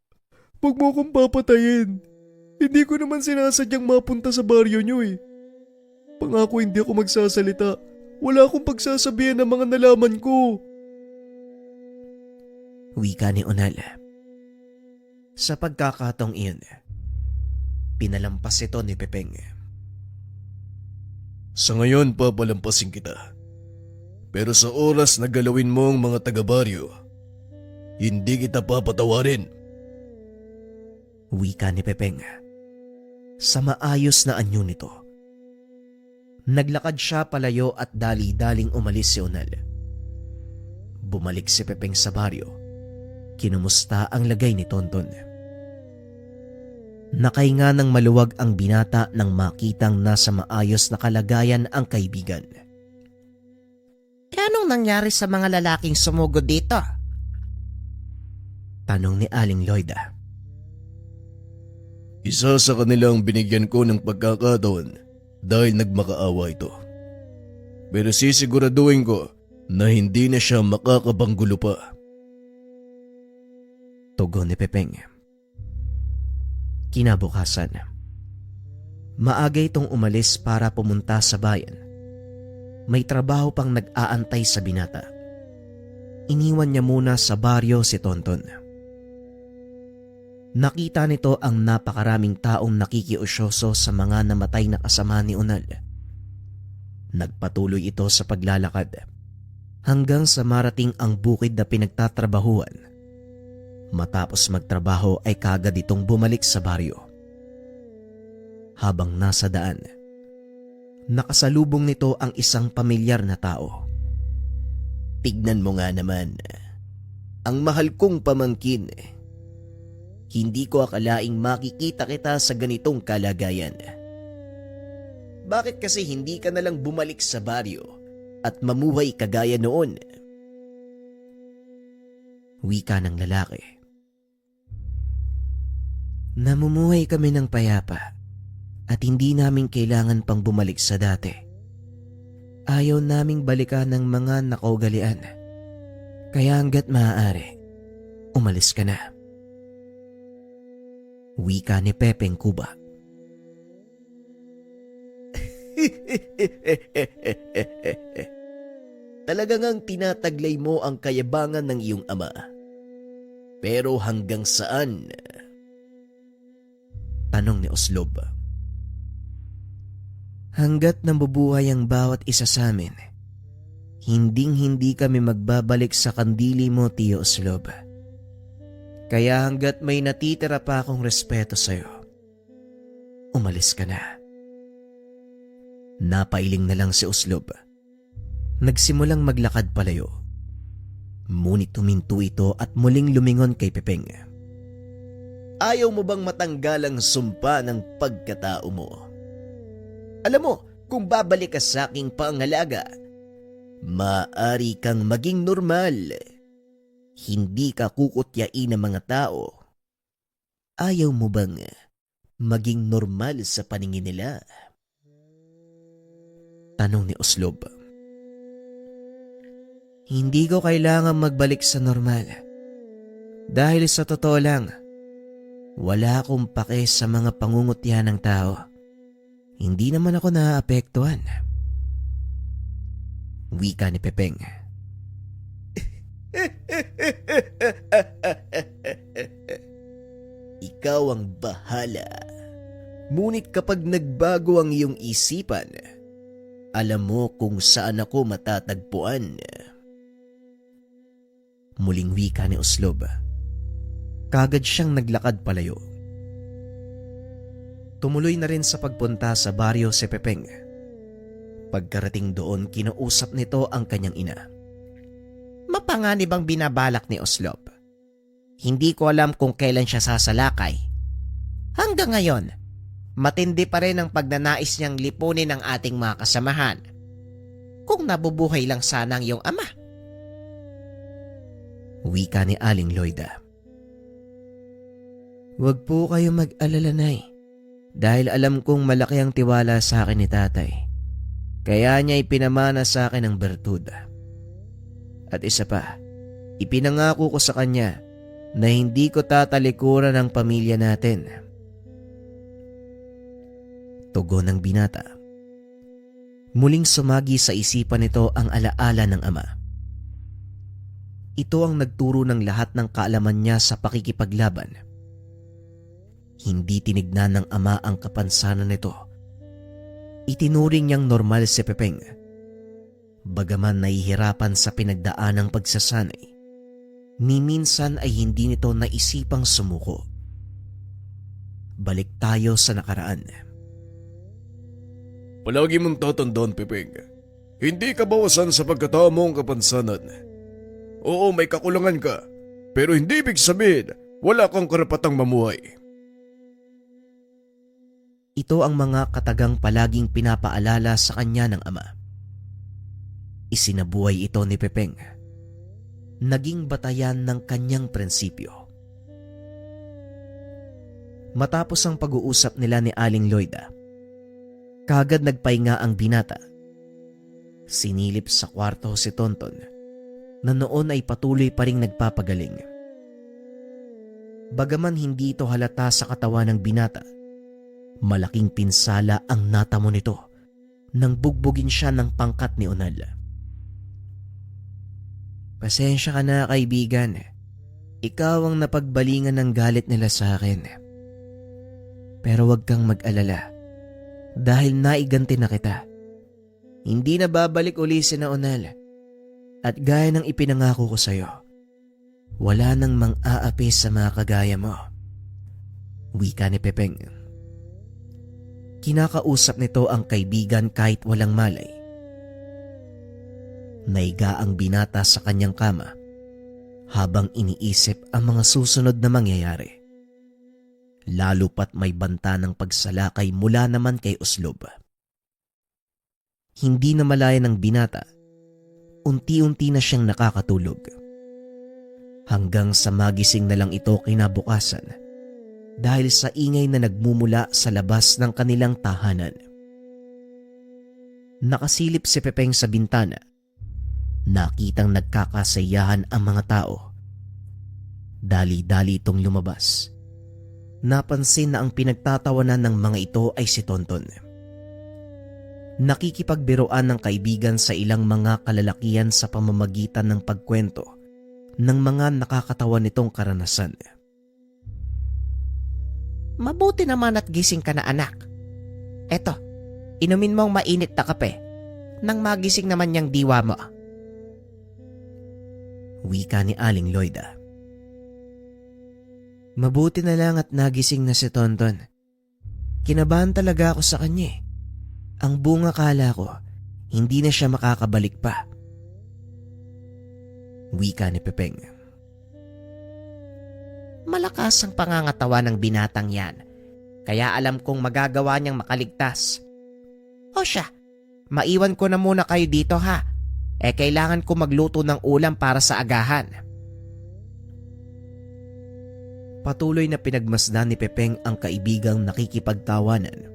Huwag mo akong papatayin. Hindi ko naman sinasadyang mapunta sa baryo niyo eh. Pangako hindi ako magsasalita. Wala akong pagsasabihan ng mga nalaman ko. Wika ni Unal. Sa pagkakataong iyon, pinalampas ito ni Pepeng. Sa ngayon papalampasin kita. Pero sa oras na galawin mo ang mga taga-baryo, hindi kita papatawarin. Wika ni Pepeng. Sa maayos na anyo nito. Naglakad siya palayo at dali-daling umalis si Unal. Bumalik si Pepeng sa baryo. Kinumusta ang lagay ni Tonton. Nakahinga ng maluwag ang binata nang makitang nasa maayos na kalagayan ang kaibigan. Anong nangyari sa mga lalaking sumugod dito? Tanong ni Aling Lloyda. Isa sa kanilang binigyan ko ng pagkakataon dahil nagmakaawa ito. Pero sisiguraduhin ko na hindi na siya makakabanggulo pa. Tugon ni Pepeng. Kinabukasan, maaga itong umalis para pumunta sa bayan. May trabaho pang nag-aantay sa binata. Iniwan niya muna sa baryo si Tonton. Nakita nito ang napakaraming taong nakikiusyoso sa mga namatay na kasama ni Unal. Nagpatuloy ito sa paglalakad hanggang sa marating ang bukid na pinagtatrabahuan. Matapos magtrabaho ay kagad itong bumalik sa baryo. Habang nasa daan, nakasalubong nito ang isang pamilyar na tao. Tignan mo nga naman, ang mahal kong pamangkin. Hindi ko akalaing makikita kita sa ganitong kalagayan. Bakit kasi hindi ka nalang bumalik sa baryo at mamuhay kagaya noon? Wika ng lalaki. Namumuhay kami ng payapa at hindi namin kailangan pang bumalik sa dati. Ayaw naming balikan ng mga nakaugalian. Kaya hanggat maaari, umalis ka na. Wika ni Pepeng Kuba. Talagang ang tinataglay mo ang kayabangan ng iyong ama. Pero hanggang saan? Tanong ni Oslob. Hanggat nabubuhay ang bawat isa sa amin, hinding-hindi kami magbabalik sa kandili mo, Tio Oslob. Kaya hanggat may natitira pa akong respeto sa'yo, umalis ka na. Napailing na lang si Oslob. Nagsimulang maglakad palayo. Ngunit tuminto ito at muling lumingon kay Pepeng. Ayaw mo bang matanggal ang sumpa ng pagkatao mo? Alam mo, kung babalik ka sa aking pangalaga, maaari kang maging normal. Hindi ka kukutyain ng mga tao. Ayaw mo bang maging normal sa paningin nila? Tanong ni Oslob. Hindi ko kailangan magbalik sa normal. Dahil sa totoo lang, wala akong pake sa mga pangungutya ng tao. Hindi naman ako naaapektuhan. Wika ni Pepeng. Ikaw ang bahala. Ngunit kapag nagbago ang iyong isipan, alam mo kung saan ako matatagpuan. Muling wika ni Oslob. Kagad siyang naglakad palayo. Tumuloy na rin sa pagpunta sa baryo si Pepeng. Pagkarating doon, kinausap nito ang kanyang ina. Mapanganib ang binabalak ni Oslob. Hindi ko alam kung kailan siya sasalakay. Hanggang ngayon, matindi pa rin ang pagnanais niyang lipunin ang ating mga kasamahan. Kung nabubuhay lang sana ang iyong ama. Wika ni Aling Loida. Huwag po kayo mag-alala, Nay. Dahil alam kong malaki ang tiwala sa akin ni Tatay. Kaya niya ipinamana sa akin ang bertud. At isa pa, ipinangako ko sa kanya na hindi ko tatalikuran ang pamilya natin. Tugon ng binata. Muling sumagi sa isipan nito ang alaala ng ama. Ito ang nagturo ng lahat ng kaalaman niya sa pakikipaglaban. Hindi tinignan ng ama ang kapansanan nito. Itinuring niyang normal si Pepeng. Bagaman nahihirapan sa pinagdaanang pagsasanay, ni minsan ay hindi nito naisipang sumuko. Balik tayo sa nakaraan. Palagi mong tatandaan, Pepeng. Hindi ka bawasan sa pagkatao mo ang kapansanan. Oo, may kakulangan ka, pero hindi ibig sabihin wala kang karapatang mamuhay. Ito ang mga katagang palaging pinapaalala sa kanya ng ama. Isinabuhay ito ni Pepeng. Naging batayan ng kanyang prinsipyo. Matapos ang pag-uusap nila ni Aling Loida, kagad nagpahinga ang binata. Sinilip sa kwarto si Tonton, na noon ay patuloy pa ring nagpapagaling. Bagaman hindi ito halata sa katawan ng binata, malaking pinsala ang natamo nito nang bugbugin siya ng pangkat ni Onal. Pasensya ka na, kaibigan. Ikaw ang napagbalingan ng galit nila sa akin. Pero huwag kang mag-alala dahil naiganti na kita. Hindi na babalik uli si Onal. At gaya ng ipinangako ko sa'yo, wala nang mang-aapi sa mga kagaya mo. Wika ni Pepeng. Kinakausap nito ang kaibigan kahit walang malay. Naiga ang binata sa kanyang kama habang iniisip ang mga susunod na mangyayari. Lalo pat may banta ng pagsalakay mula naman kay Oslob. Hindi na malaya ng binata, unti-unti na siyang nakakatulog. Hanggang sa magising na lang ito kinabukasan dahil sa ingay na nagmumula sa labas ng kanilang tahanan. Nakasilip si Pepeng sa bintana. Nakitang nagkakasayahan ang mga tao. Dali-dali itong lumabas. Napansin na ang pinagtatawanan ng mga ito ay si Tonton. Nakikipagbiroan ng kaibigan sa ilang mga kalalakihan sa pamamagitan ng pagkwento ng mga nakakatawa nitong karanasan. Mabuti naman at gising ka na, anak. Eto, inumin mo ang mainit na kape nang magising naman niyang diwa mo. Wika ni Aling Loida. Mabuti na lang at nagising na si Tonton. Kinabahan talaga ako sa kanya. Ang buong akala ko, hindi na siya makakabalik pa. Wika ni Pepeng. Malakas ang pangangatawa ng binatang yan, kaya alam kong magagawa niyang makaligtas. O siya, maiwan ko na muna kayo dito ha. Kailangan ko magluto ng ulam para sa agahan. Patuloy na pinagmasdan ni Pepeng ang kaibigang nakikipagtawanan.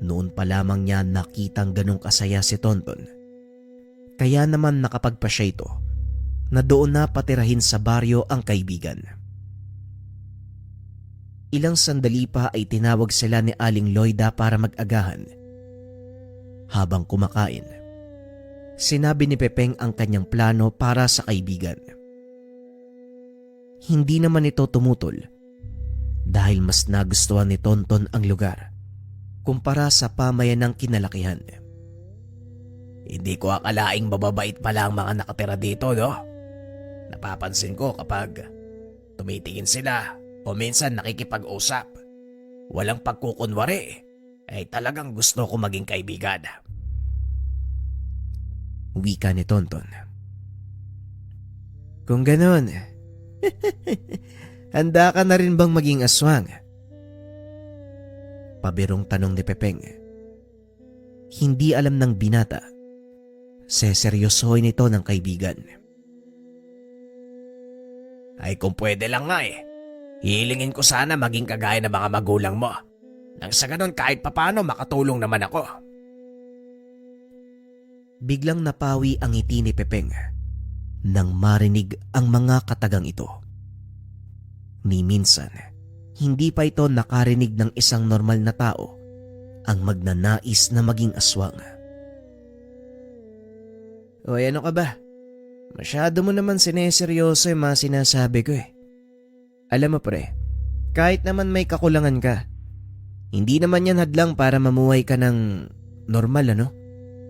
Noon pa lamang niya nakitang ganong kasaya si Tonton. Kaya naman nakapagpa siya ito na doon na patirahin sa baryo ang kaibigan. Ilang sandali pa ay tinawag sila ni Aling Loida para mag-agahan. Habang kumakain, sinabi ni Pepeng ang kanyang plano para sa kaibigan. Hindi naman ito tumutol dahil mas nagustuhan ni Tonton ang lugar kumpara sa pamayanang kinalakihan. Hindi ko akalaing mababait pala ang mga nakatira dito, no? Napapansin ko kapag tumitingin sila o minsan nakikipag-usap, walang pagkukunwari, ay talagang gusto ko maging kaibigan. Wika ni Tonton. Kung ganon, handa ka na rin bang maging aswang? Pabirong tanong ni Pepeng. Hindi alam ng binata. Seseryosohin ito ng kaibigan. Ay kung pwede lang nga eh. Hihilingin ko sana maging kagaya ng mga magulang mo. Nang sa ganon kahit papano makatulong naman ako. Biglang napawi ang ngiti ni Pepeng nang marinig ang mga katagang ito. Ni minsan, hindi pa ito nakarinig ng isang normal na tao ang magnanais na maging aswang. Hoy, ano ka ba? Masyado mo naman sineseryoso yung mga sinasabi ko eh. Alam mo pre, kahit naman may kakulangan ka, hindi naman yan hadlang para mamuhay ka ng normal ano?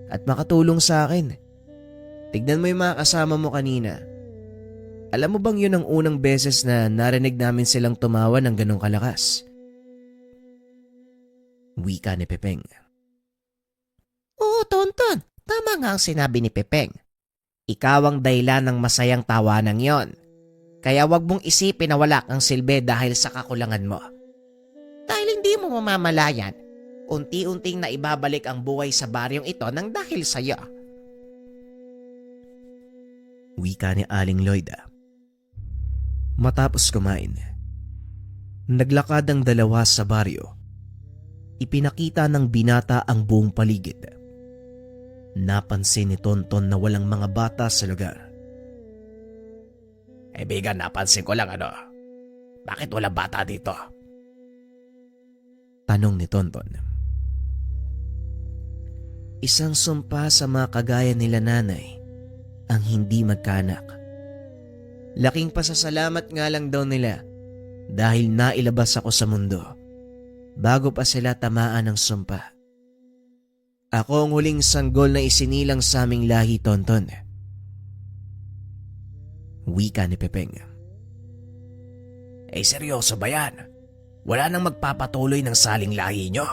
At makatulong sa akin. Tignan mo yung mga kasama mo kanina. Alam mo bang yun ang unang beses na narinig namin silang tumawa ng ganong kalakas? Wika ni Pepeng. Oo, Tonton. Tama nga ang sinabi ni Pepeng. Ikaw ang dahilan ng masayang tawanan yon. Kaya wag mong isipin na wala kang silbi dahil sa kakulangan mo. Dahil hindi mo mamamalayan, unti-unting na ibabalik ang buhay sa baryong ito nang dahil sa'yo. Wika ni Aling Loida. Matapos kumain, naglakad ang dalawa sa baryo. Ipinakita ng binata ang buong paligid. Napansin ni Tonton na walang mga bata sa lugar. Bigan, napansin ko lang ano. Bakit walang bata dito? Tanong ni Tonton. Isang sumpa sa mga kagaya nila nanay ang hindi magkaanak. Laking pasasalamat nga lang daw nila dahil nailabas ako sa mundo bago pa sila tamaan ng sumpa. Ako ang huling sanggol na isinilang sa aming lahi, Tonton. Wika ni Pepeng. Seryoso ba yan? Wala nang magpapatuloy ng saling lahi nyo?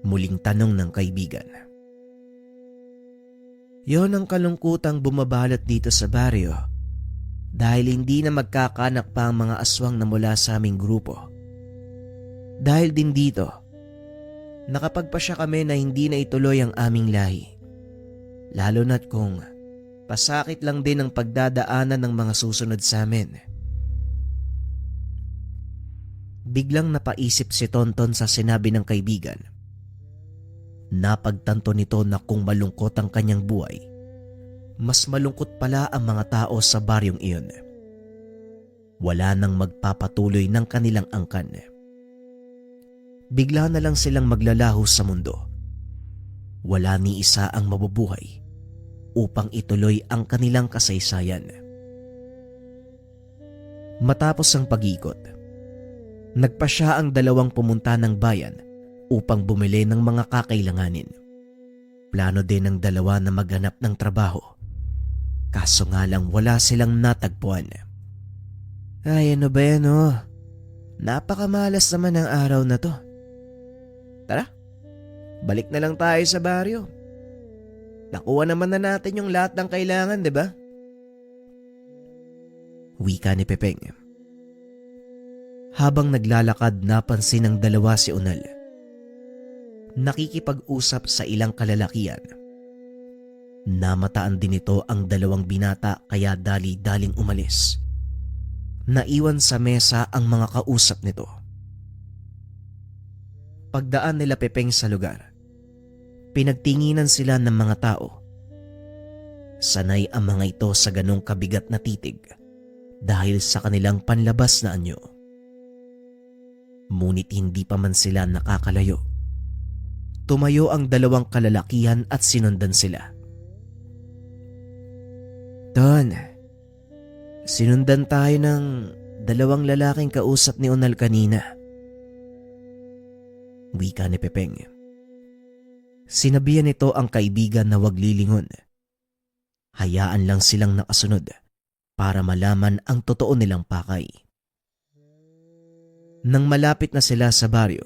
Muling tanong ng kaibigan. Yon ang kalungkutang bumabalot dito sa baryo dahil hindi na magkakanak pa ang mga aswang na mula sa aming grupo. Dahil din dito, nakapagpasya kami na hindi na ituloy ang aming lahi. Lalo na't kung pasakit lang din ang pagdadaanan ng mga susunod sa amin. Biglang napaisip si Tonton sa sinabi ng kaibigan. Napagtanto nito na kung malungkot ang kanyang buhay, mas malungkot pala ang mga tao sa baryong iyon. Wala nang magpapatuloy ng kanilang angkan. Bigla na lang silang maglalaho sa mundo. Wala ni isa ang mabubuhay upang ituloy ang kanilang kasaysayan. Matapos ang pag-ikot, nagpasya ang dalawang pumunta ng bayan upang bumili ng mga kakailanganin. Plano din ng dalawa na maghanap ng trabaho. Kaso nga lang wala silang natagpuan. Ay, ano ba yan oh? Napakamalas naman ang araw na to. Tara, balik na lang tayo sa baryo. Nakuha naman na natin yung lahat ng kailangan, di ba? Wika ni Pepeng. Habang naglalakad, napansin ng dalawa si Unal. nakikipag-usap sa ilang kalalakian. Namataan din ito ang dalawang binata kaya dali-daling umalis. Naiwan sa mesa ang mga kausap nito. Pagdaan nila Pepeng sa lugar, pinagtinginan sila ng mga tao. Sanay ang mga ito sa ganong kabigat na titig dahil sa kanilang panlabas na anyo. Ngunit hindi pa man sila nakakalayo. Tumayo ang dalawang kalalakihan at sinundan sila. Ton, sinundan tayo ng dalawang lalaking kausap ni Unal kanina. Wika ni Pepeng. Sinabihan nito ang kaibigan na wag lilingon. Hayaan lang silang nakasunod para malaman ang totoo nilang pakay. Nang malapit na sila sa baryo,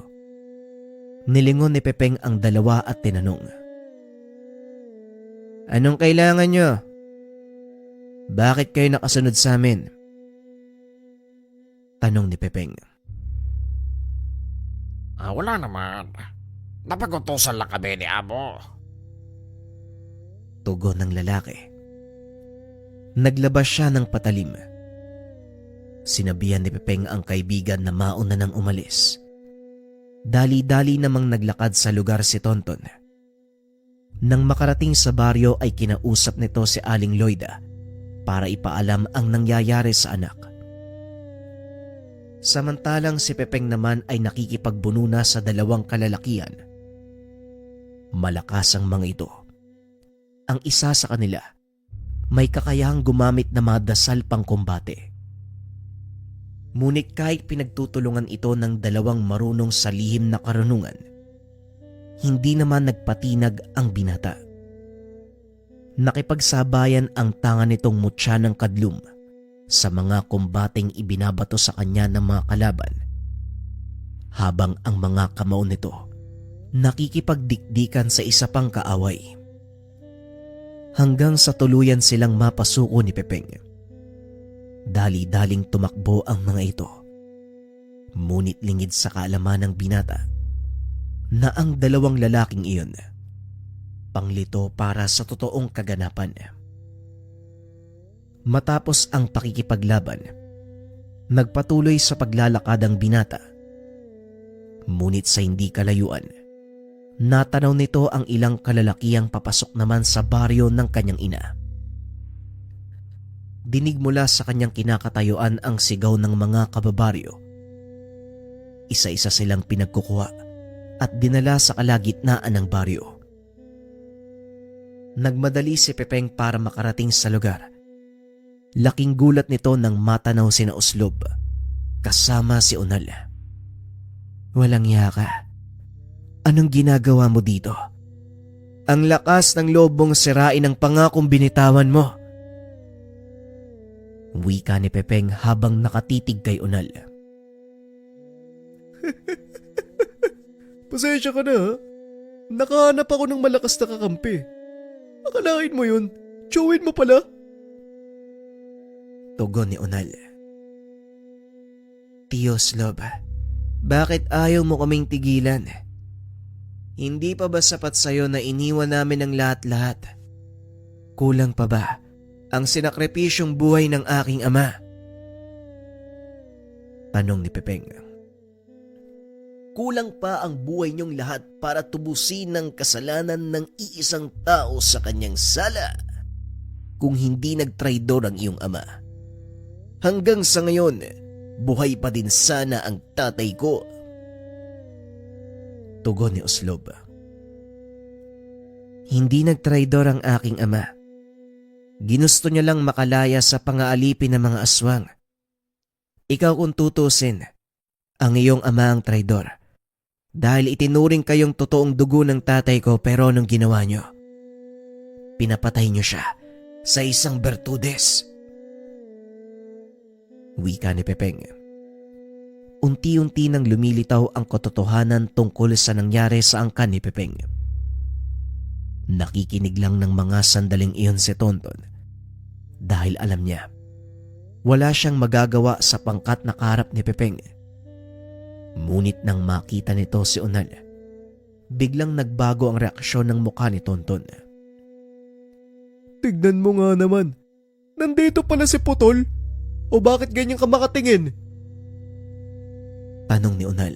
nilingon ni Pepeng ang dalawa at tinanong, "Anong kailangan nyo? Bakit kayo nakasunod sa amin?" Tanong ni Pepeng. Wala naman. Napagutusan lang kami ni Amo. Tugon ng lalaki. Naglabas siya ng patalim. Sinabihan ni Pepeng ang kaibigan na mauna nang umalis. Dali-dali namang naglakad sa lugar si Tonton. Nang makarating sa baryo ay kinausap nito si Aling Loida para ipaalam ang nangyayari sa anak. Samantalang si Pepeng naman ay nakikipagbununa sa dalawang kalalakihan. Malakas ang mga ito. Ang isa sa kanila may kakayahang gumamit na madasal pang kumbate. Ngunit kahit pinagtutulungan ito ng dalawang marunong sa lihim na karunungan, hindi naman nagpatinag ang binata. Nakipagsabayan ang tanga nitong mutya ng kadlum sa mga kumbateng ibinabato sa kanya ng mga kalaban, habang ang mga kamao nito nakikipagdikdikan sa isa pang kaaway. Hanggang sa tuluyan silang mapasuko ni Pepeng. Dali-daling tumakbo ang mga ito. Ngunit lingid sa kaalaman ng binata na ang dalawang lalaking iyon panglito para sa totoong kaganapan. Matapos ang pakikipaglaban, nagpatuloy sa paglalakad ang binata. Ngunit sa hindi kalayuan, natanaw nito ang ilang kalalakihang papasok naman sa baryo ng kanyang ina. Dinig mula sa kanyang kinakatayuan ang sigaw ng mga kababaryo. Isa-isa silang pinagkukuha at dinala sa kalagitnaan ng baryo. Nagmadali si Pepeng para makarating sa lugar. Laking gulat nito nang matanaw sina Uslob kasama si Unal. "Walang iya ka. Anong ginagawa mo dito? Ang lakas ng loob mong sirain ang pangakong binitawan mo." Wika ni Pepeng habang nakatitig kay Unal. Pasensya ka na ha. Nakahanap ako ng malakas na kakampi. Akalain mo yun. Chowin mo pala. Tugon ni Unal. "Tiyo Slob, bakit ayaw mo kaming tigilan? Hindi pa ba sapat sa'yo na iniwan namin ang lahat-lahat? Kulang pa ba ang sinakripisyong buhay ng aking ama?" Tanong ni Pepeng. Kulang pa ang buhay niyong lahat para tubusin ng kasalanan ng iisang tao sa kanyang sala kung hindi nagtraidor ang iyong ama. Hanggang sa ngayon, buhay pa din sana ang tatay ko. Tugon ni Uslob. "Hindi nagtraidor ang aking ama. Ginusto niya lang makalaya sa pangaalipin ng mga aswang. Ikaw kung tutusin, ang iyong ama ang traidor. Dahil itinuring kayong totoong dugo ng tatay ko, pero anong ginawa niyo? Pinapatay niyo siya sa isang Bertudes." Wika ni Pepeng. Unti-unti nang lumilitaw ang katotohanan tungkol sa nangyari sa angkan ni Pepeng. Nakikinig lang ng mga sandaling iyon si Tonton dahil alam niya wala siyang magagawa sa pangkat na kaharap ni Pepeng. Ngunit nang makita nito si Unal, Biglang nagbago ang reaksyon ng mukha ni Tonton. Tignan mo nga naman. Nandito pala si Putol. O bakit ganyan ka makatingin? Tanong ni Unal.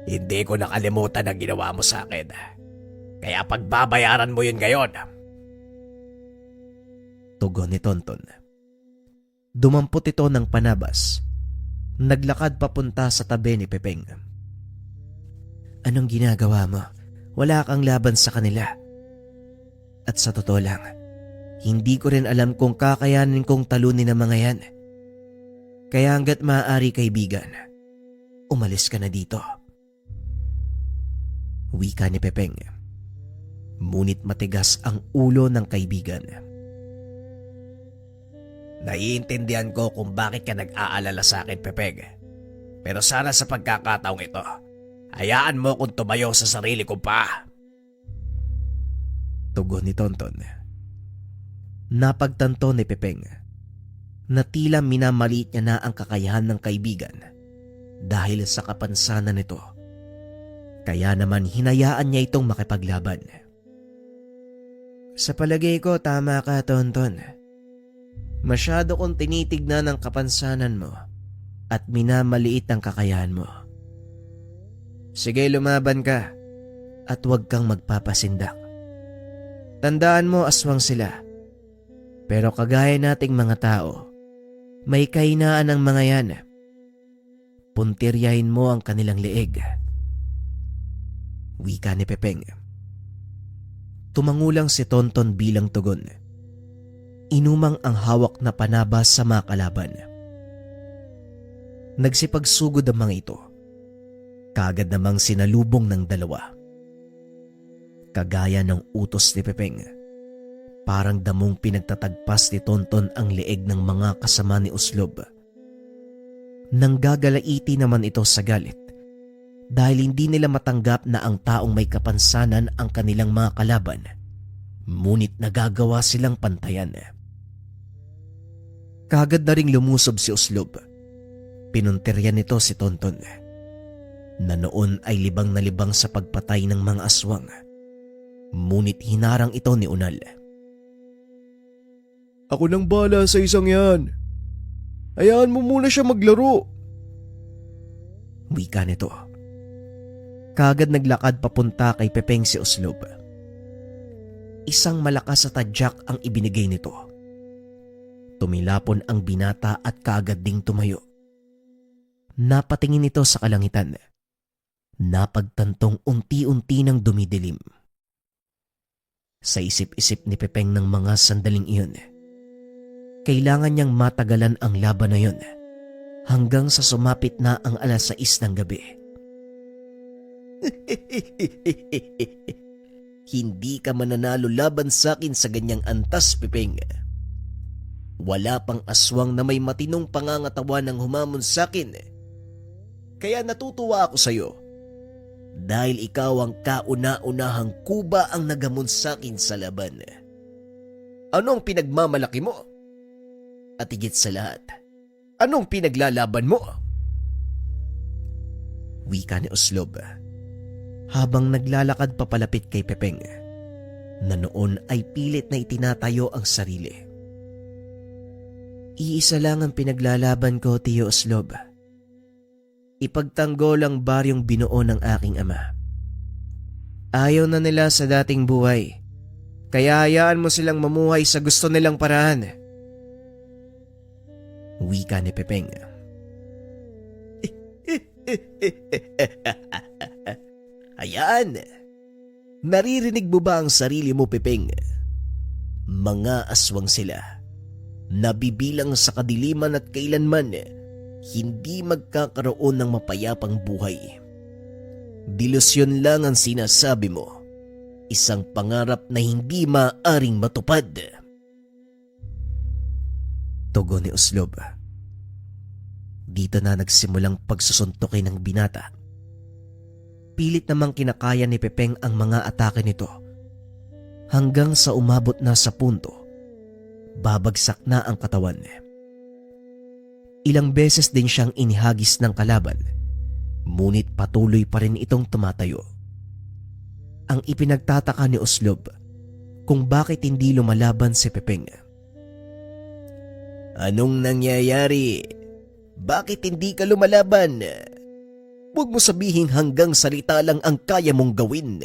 Hindi ko nakalimutan ang ginawa mo sa akin. Kaya pagbabayaran mo yun ngayon. Tugon ni Tonton. Dumampot ito ng panabas. Naglakad papunta sa tabi ni Pepeng. Anong ginagawa mo? Wala kang laban sa kanila. At sa totoo lang, hindi ko rin alam kung kakayanin kong talunin ang mga yan. Kaya hanggat maaari kaibigan, umalis ka na dito. Wika ni Pepeng. Ngunit matigas ang ulo ng kaibigan. Naiintindihan ko kung bakit ka nag-aalala sa akin, Pepeg. Pero sana sa pagkakataong ito, hayaan mo kung tumayo sa sarili ko pa. Tugon ni Tonton. Napagtanto ni Pepeng na tila minamaliit niya na ang kakayahan ng kaibigan dahil sa kapansanan nito. Kaya naman hinayaan niya itong makipaglaban. Sa palagay ko tama ka, Tonton. Masyado kong tinitignan ang kapansanan mo at minamaliit ang kakayahan mo. Sige, lumaban ka at huwag kang magpapasindak. Tandaan mo, aswang sila. Pero kagaya nating mga tao, may kahinaan ang mga yan. Puntiryahin mo ang kanilang leeg. Wika ni Pepeng. Tumangulang si Tonton bilang tugon. Inumang ang hawak na panabas sa mga kalaban. Nagsipagsugod ang mga ito. Kagad namang sinalubong ng dalawa. Kagaya ng utos ni Pepeng, parang damong pinagtatagpas ni Tonton ang leeg ng mga kasama ni Uslob. Nanggagalaiti naman ito sa galit dahil hindi nila matanggap na ang taong may kapansanan ang kanilang mga kalaban, ngunit nagagawa silang pantayan. Kagad na ring lumusob si Uslob. Pinuntirya nito si Tonton, na noon ay libang na libang sa pagpatay ng mga aswang. Ngunit hinarang ito ni Unal. Ako nang bala sa isang yan. Hayaan mo muna siya maglaro. Wika nito. Kagad naglakad papunta kay Pepeng si Uslob. Isang malakas na tadyak ang ibinigay nito. Tumilapon ang binata at kaagad ding tumayo. Napatingin ito sa kalangitan. Napagtantong unti-unti nang dumidilim. Sa isip-isip ni Pepeng ng mga sandaling iyon, kailangan niyang matagalan ang laban na yun hanggang sa sumapit na ang 6:00 ng gabi. Hindi ka mananalo laban sa akin sa ganyang antas, Pepeng. Wala pang aswang na may matinong pangangatawan ng humamon sa akin. Kaya natutuwa ako sa iyo. Dahil ikaw ang kauna-unahang kuba ang nagamon sa akin sa laban. Anong pinagmamalaki mo? At higit sa lahat, anong pinaglalaban mo? Wika ni Uslob habang naglalakad papalapit kay Pepeng, na noon ay pilit na itinatayo ang sarili. Iisa lang ang pinaglalaban ko, Tiyo Uslob. Ipagtanggol ang baryong binuo ng aking ama. Ayaw na nila sa dating buhay, kaya hayaan mo silang mamuhay sa gusto nilang paraan. Wika ni Pepeng. Ayan! Naririnig mo ba ang sarili mo, Pepeng? Mga aswang sila. Nabibilang sa kadiliman at kailanman hindi magkakaroon ng mapayapang buhay. Dilusyon lang ang sinasabi mo. Isang pangarap na hindi maaaring matupad. Tugon ni Uslob. Dito na nagsimulang pagsusuntukin ng binata. Pilit namang kinakaya ni Pepeng ang mga atake nito hanggang sa umabot na sa punto babagsak na ang katawan. Ilang beses din siyang inihagis ng kalaban Ngunit patuloy pa rin itong tumatayo. Ang ipinagtataka ni Oslob kung bakit hindi lumalaban si Pepeng. Anong nangyayari? Bakit hindi ka lumalaban? Huwag mo sabihin hanggang salita lang ang kaya mong gawin.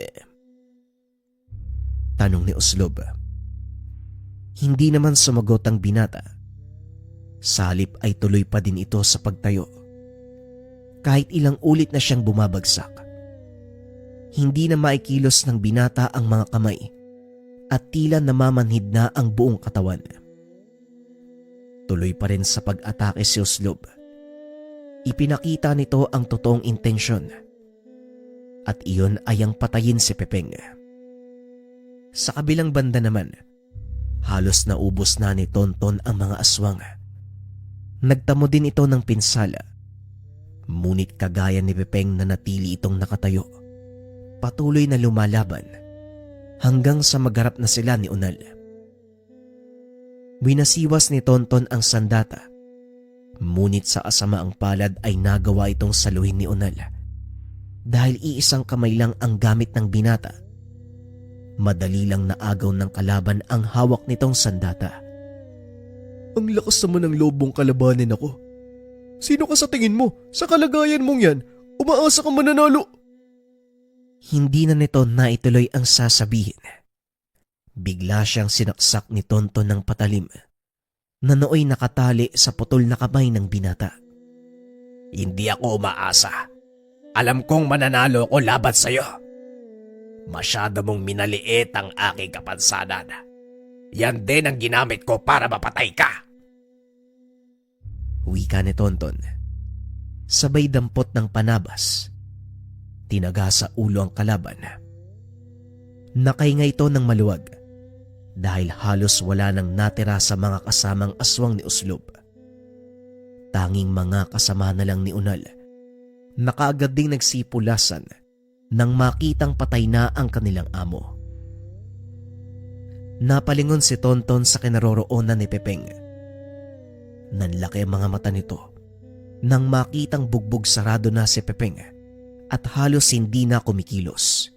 Tanong ni Oslob. Hindi naman sumagot ang binata. Salip ay tuloy pa din ito sa pagtayo. Kahit ilang ulit na siyang bumabagsak. Hindi na maikilos ng binata ang mga kamay at tila namamanhid na ang buong katawan. Tuloy pa rin sa pag-atake si Oslob. Ipinakita nito ang totoong intensyon at iyon ay ang patayin si Pepeng. Sa kabilang banda naman, halos naubos na ni Tonton ang mga aswang. Nagtamo din ito ng pinsala. Ngunit kagaya ni Pepeng na natili itong nakatayo, patuloy na lumalaban hanggang sa magharap na sila ni Unal. Winasiwas ni Tonton ang sandata, ngunit sa asamaang palad ay nagawa itong saluhin ni Unal. Dahil iisang kamay lang ang gamit ng binata, madali lang naagaw ng kalaban ang hawak nitong sandata. Ang lakas naman ng loob mong kalabanin ako. Sino ka sa tingin mo? Sa kalagayan mong yan, umaasa kang mananalo. Hindi na nito naituloy ang sasabihin. Bigla siyang sinaksak ni Tonton ng patalim na nooy nakatali sa putol na kamay ng binata. Hindi ako umaasa. Alam kong mananalo ko laban sa'yo. Masyado mong minaliit ang aking kapansanan. Yan din ang ginamit ko para mapatay ka. Wika ni Tonton. Sabay dampot ng panabas. Tinaga sa ulo ang kalaban. Nakahinga ito ng maluwag dahil halos wala nang natira sa mga kasamang aswang ni Oslob. Tanging mga kasama na lang ni Unal na kaagad ding nagsipulasan nang makitang patay na ang kanilang amo. Napalingon si Tonton sa kinaroroonan ni Pepeng. Nanlaki ang mga mata nito nang makitang bugbog sarado na si Pepeng at halos hindi na kumikilos.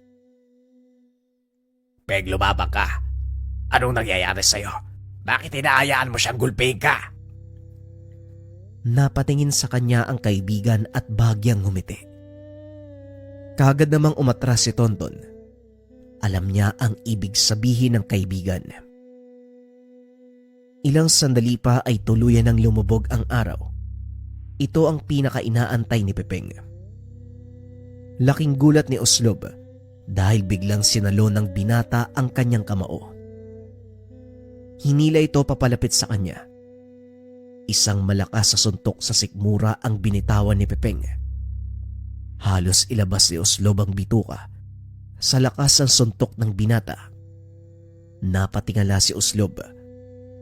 Peg, lumabang ka. Anong nangyayari sa'yo? Bakit inaayaan mo siyang gulpihin ka? Napatingin sa kanya ang kaibigan at bahagyang humiti. Kagad namang umatras si Tonton. Alam niya ang ibig sabihin ng kaibigan. Ilang sandali pa ay tuluyan ng lumubog ang araw. Ito ang pinaka-inaantay ni Pepeng. Laking gulat ni Oslob dahil biglang sinalo ng binata ang kanyang kamao. Hinila ito papalapit sa kanya. Isang malakas sa suntok sa sikmura ang binitawan ni Pepeng. Halos ilabas ni Oslob ang bituka sa lakas ng suntok ng binata. Napatingala si Oslob.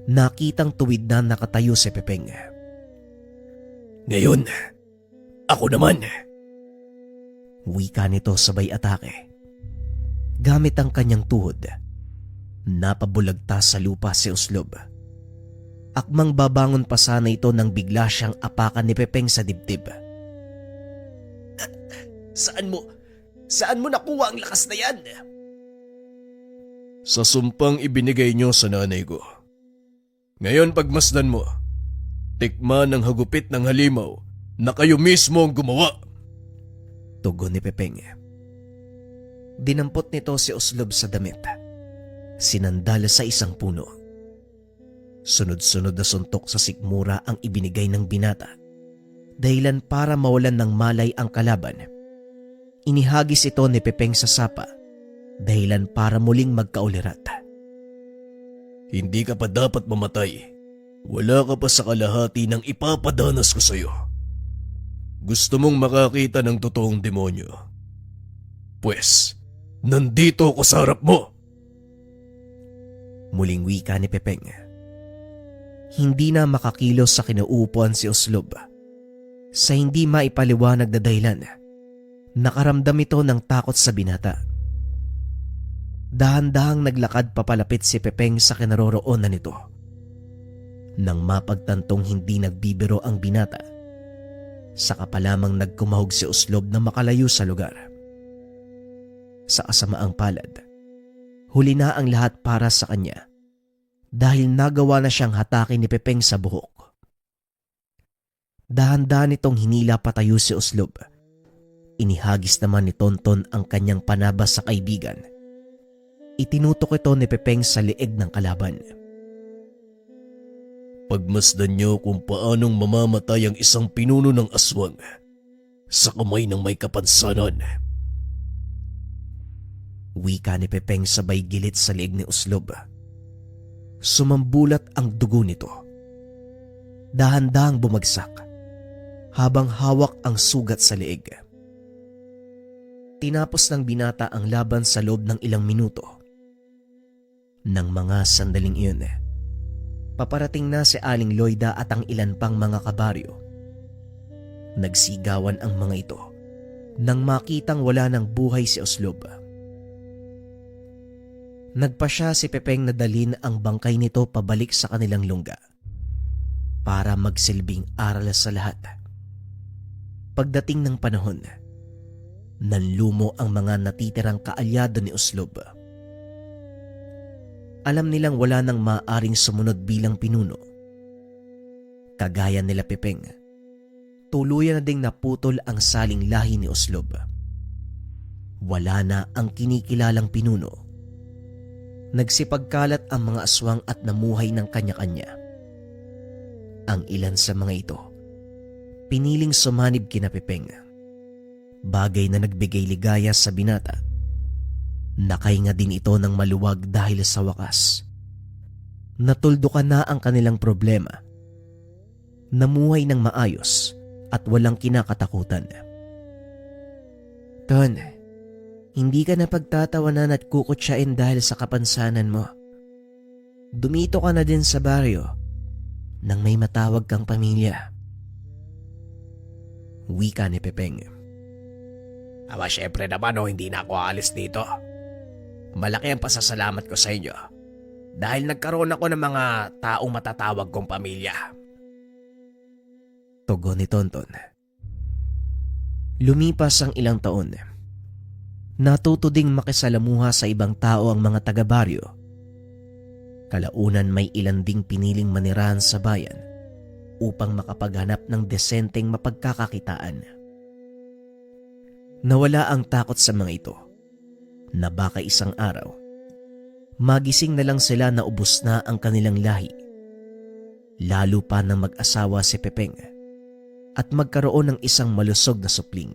Nakitang tuwid na nakatayo si Pepeng. Ngayon, ako naman. Wika nito sabay atake. Gamit ang kanyang tuhod, napabulagta sa lupa si Oslob. Akmang babangon pa sana ito nang bigla siyang apakan ni Pepeng sa dibdib. Saan mo nakuha ang lakas na yan? Sa sumpang ibinigay niyo sa nanay ko. Ngayon pagmasdan mo, tikman ang hagupit ng halimaw na kayo mismo ang gumawa. Tugon ni Pepeng. Dinampot nito si Oslob sa damit. Sinandala sa isang puno. Sunod-sunod na suntok sa sikmura ang ibinigay ng binata. Dahilan para mawalan ng malay ang kalaban. Inihagis ito ni Pepeng sa sapa. Dahilan para muling magkaulirat. Hindi ka pa dapat mamatay. Wala ka pa sa kalahati ng ipapadanas ko sa'yo. Gusto mong makakita ng totoong demonyo? Pwes, nandito ako sa harap mo. Muling wika ni Pepeng. Hindi na makakilos sa kinauupuan si Oslob. Sa hindi maipaliwanag na dahilan, nakaramdam ito ng takot sa binata. Dahan-dahang naglakad papalapit si Pepeng sa kinaroroonan nito. Nang mapagtantong hindi nagbibiro ang binata, Saka pa lamang nagkumahog si Uslob na makalayo sa lugar. Sa kasamaang palad, huli na ang lahat para sa kanya dahil nagawa na siyang hatakin ni Pepeng sa buhok. Dahan-dahan itong hinila patayo si Uslob. Inihagis naman ni Tonton ang kanyang panabas sa kaibigan. Itinutok ito ni Pepeng sa leeg ng kalaban. Pagmasdan niyo kung paanong mamamatay ang isang pinuno ng aswang sa kamay ng may kapansanan. Wika ni Pepeng sabay gilit sa leeg ni Uslob. Sumambulat ang dugo nito. Dahan-dahang bumagsak habang hawak ang sugat sa leeg. Tinapos ng binata ang laban sa loob ng ilang minuto. Nang mga sandaling iyon, paparating na si Aling Loida at ang ilan pang mga kabaryo. Nagsigawan ang mga ito nang makitang wala ng buhay si Uslob. Nagpasya si Pepeng na dalhin ang bangkay nito pabalik sa kanilang lungga para magsilbing aral sa lahat. Pagdating ng panahon, nanlumo ang mga natitirang kaalyado ni Uslob. Alam nilang wala nang maaring sumunod bilang pinuno. Kagaya nila Pepeng, tuluyan na ding naputol ang saling lahi ni Uslob. Wala na ang kinikilalang pinuno. Nagsipagkalat ang mga aswang at namuhay ng kanya-kanya. Ang ilan sa mga ito, piniling sumanib kina Pepeng. Bagay na nagbigay ligaya sa binata. Nakahinga din ito ng maluwag dahil sa wakas natuldukan na ang kanilang problema. Namuhay ng maayos at walang kinakatakutan. Ton, hindi ka na pagtatawanan at kukutsain dahil sa kapansanan mo. Dumito ka na din sa baryo nang may matawag kang pamilya. Wika ni Pepeng. Aba, syempre naman hindi na ako aalis dito. Malaki ang pasasalamat ko sa inyo dahil nagkaroon ako ng mga taong matatawag kong pamilya. Tugon ni Tonton. Lumipas ang ilang taon. Natuto ding makisalamuha sa ibang tao ang mga taga-baryo. Kalaunan may ilan ding piniling manirahan sa bayan upang makapaghanap ng desenteng mapagkakakitaan. Nawala ang takot sa mga ito na baka isang araw, magising na lang sila na ubos na ang kanilang lahi. Lalo pa nang mag-asawa si Pepeng at magkaroon ng isang malusog na supling.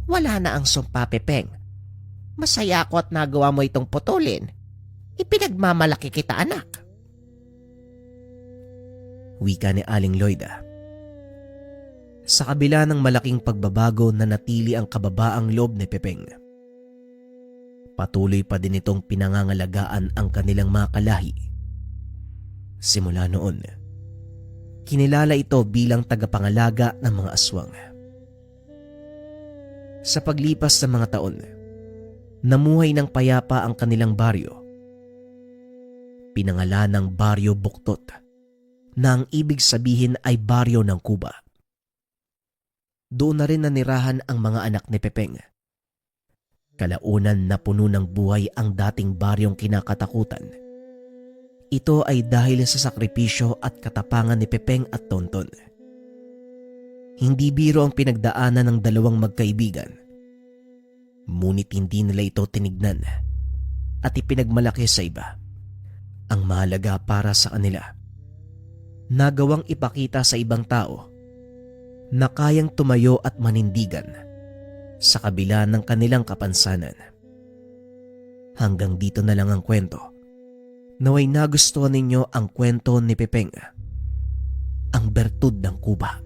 Wala na ang sumpa, Pepeng. Masaya ako at nagawa mo itong putulin. Ipinagmamalaki kita, anak. Wika ni Aling Loida. Sa kabila ng malaking pagbabago na natili ang kababaang loob ni Pepeng, patuloy pa din itong pinangangalagaan ang kanilang mga kalahi. Simula noon, kinilala ito bilang tagapangalaga ng mga aswang. Sa paglipas ng mga taon, namuhay ng payapa ang kanilang baryo. Pinangalan ng Baryo Buktot, na ang ibig sabihin ay baryo ng kuba. Doon na rin nanirahan ang mga anak ni Pepeng. Kalaunan na puno ng buhay ang dating baryong kinakatakutan. Ito ay dahil sa sakripisyo at katapangan ni Pepeng at Tonton. Hindi biro ang pinagdaanan ng dalawang magkaibigan. Ngunit hindi nila ito tinignan at ipinagmalaki sa iba. Ang mahalaga para sa kanila, nagawang ipakita sa ibang tao na kayang tumayo at manindigan sa kabila ng kanilang kapansanan. Hanggang dito na lang ang kwento. Naway nagustuhan ninyo ang kwento ni Pepeng, ang bertud ng kuba.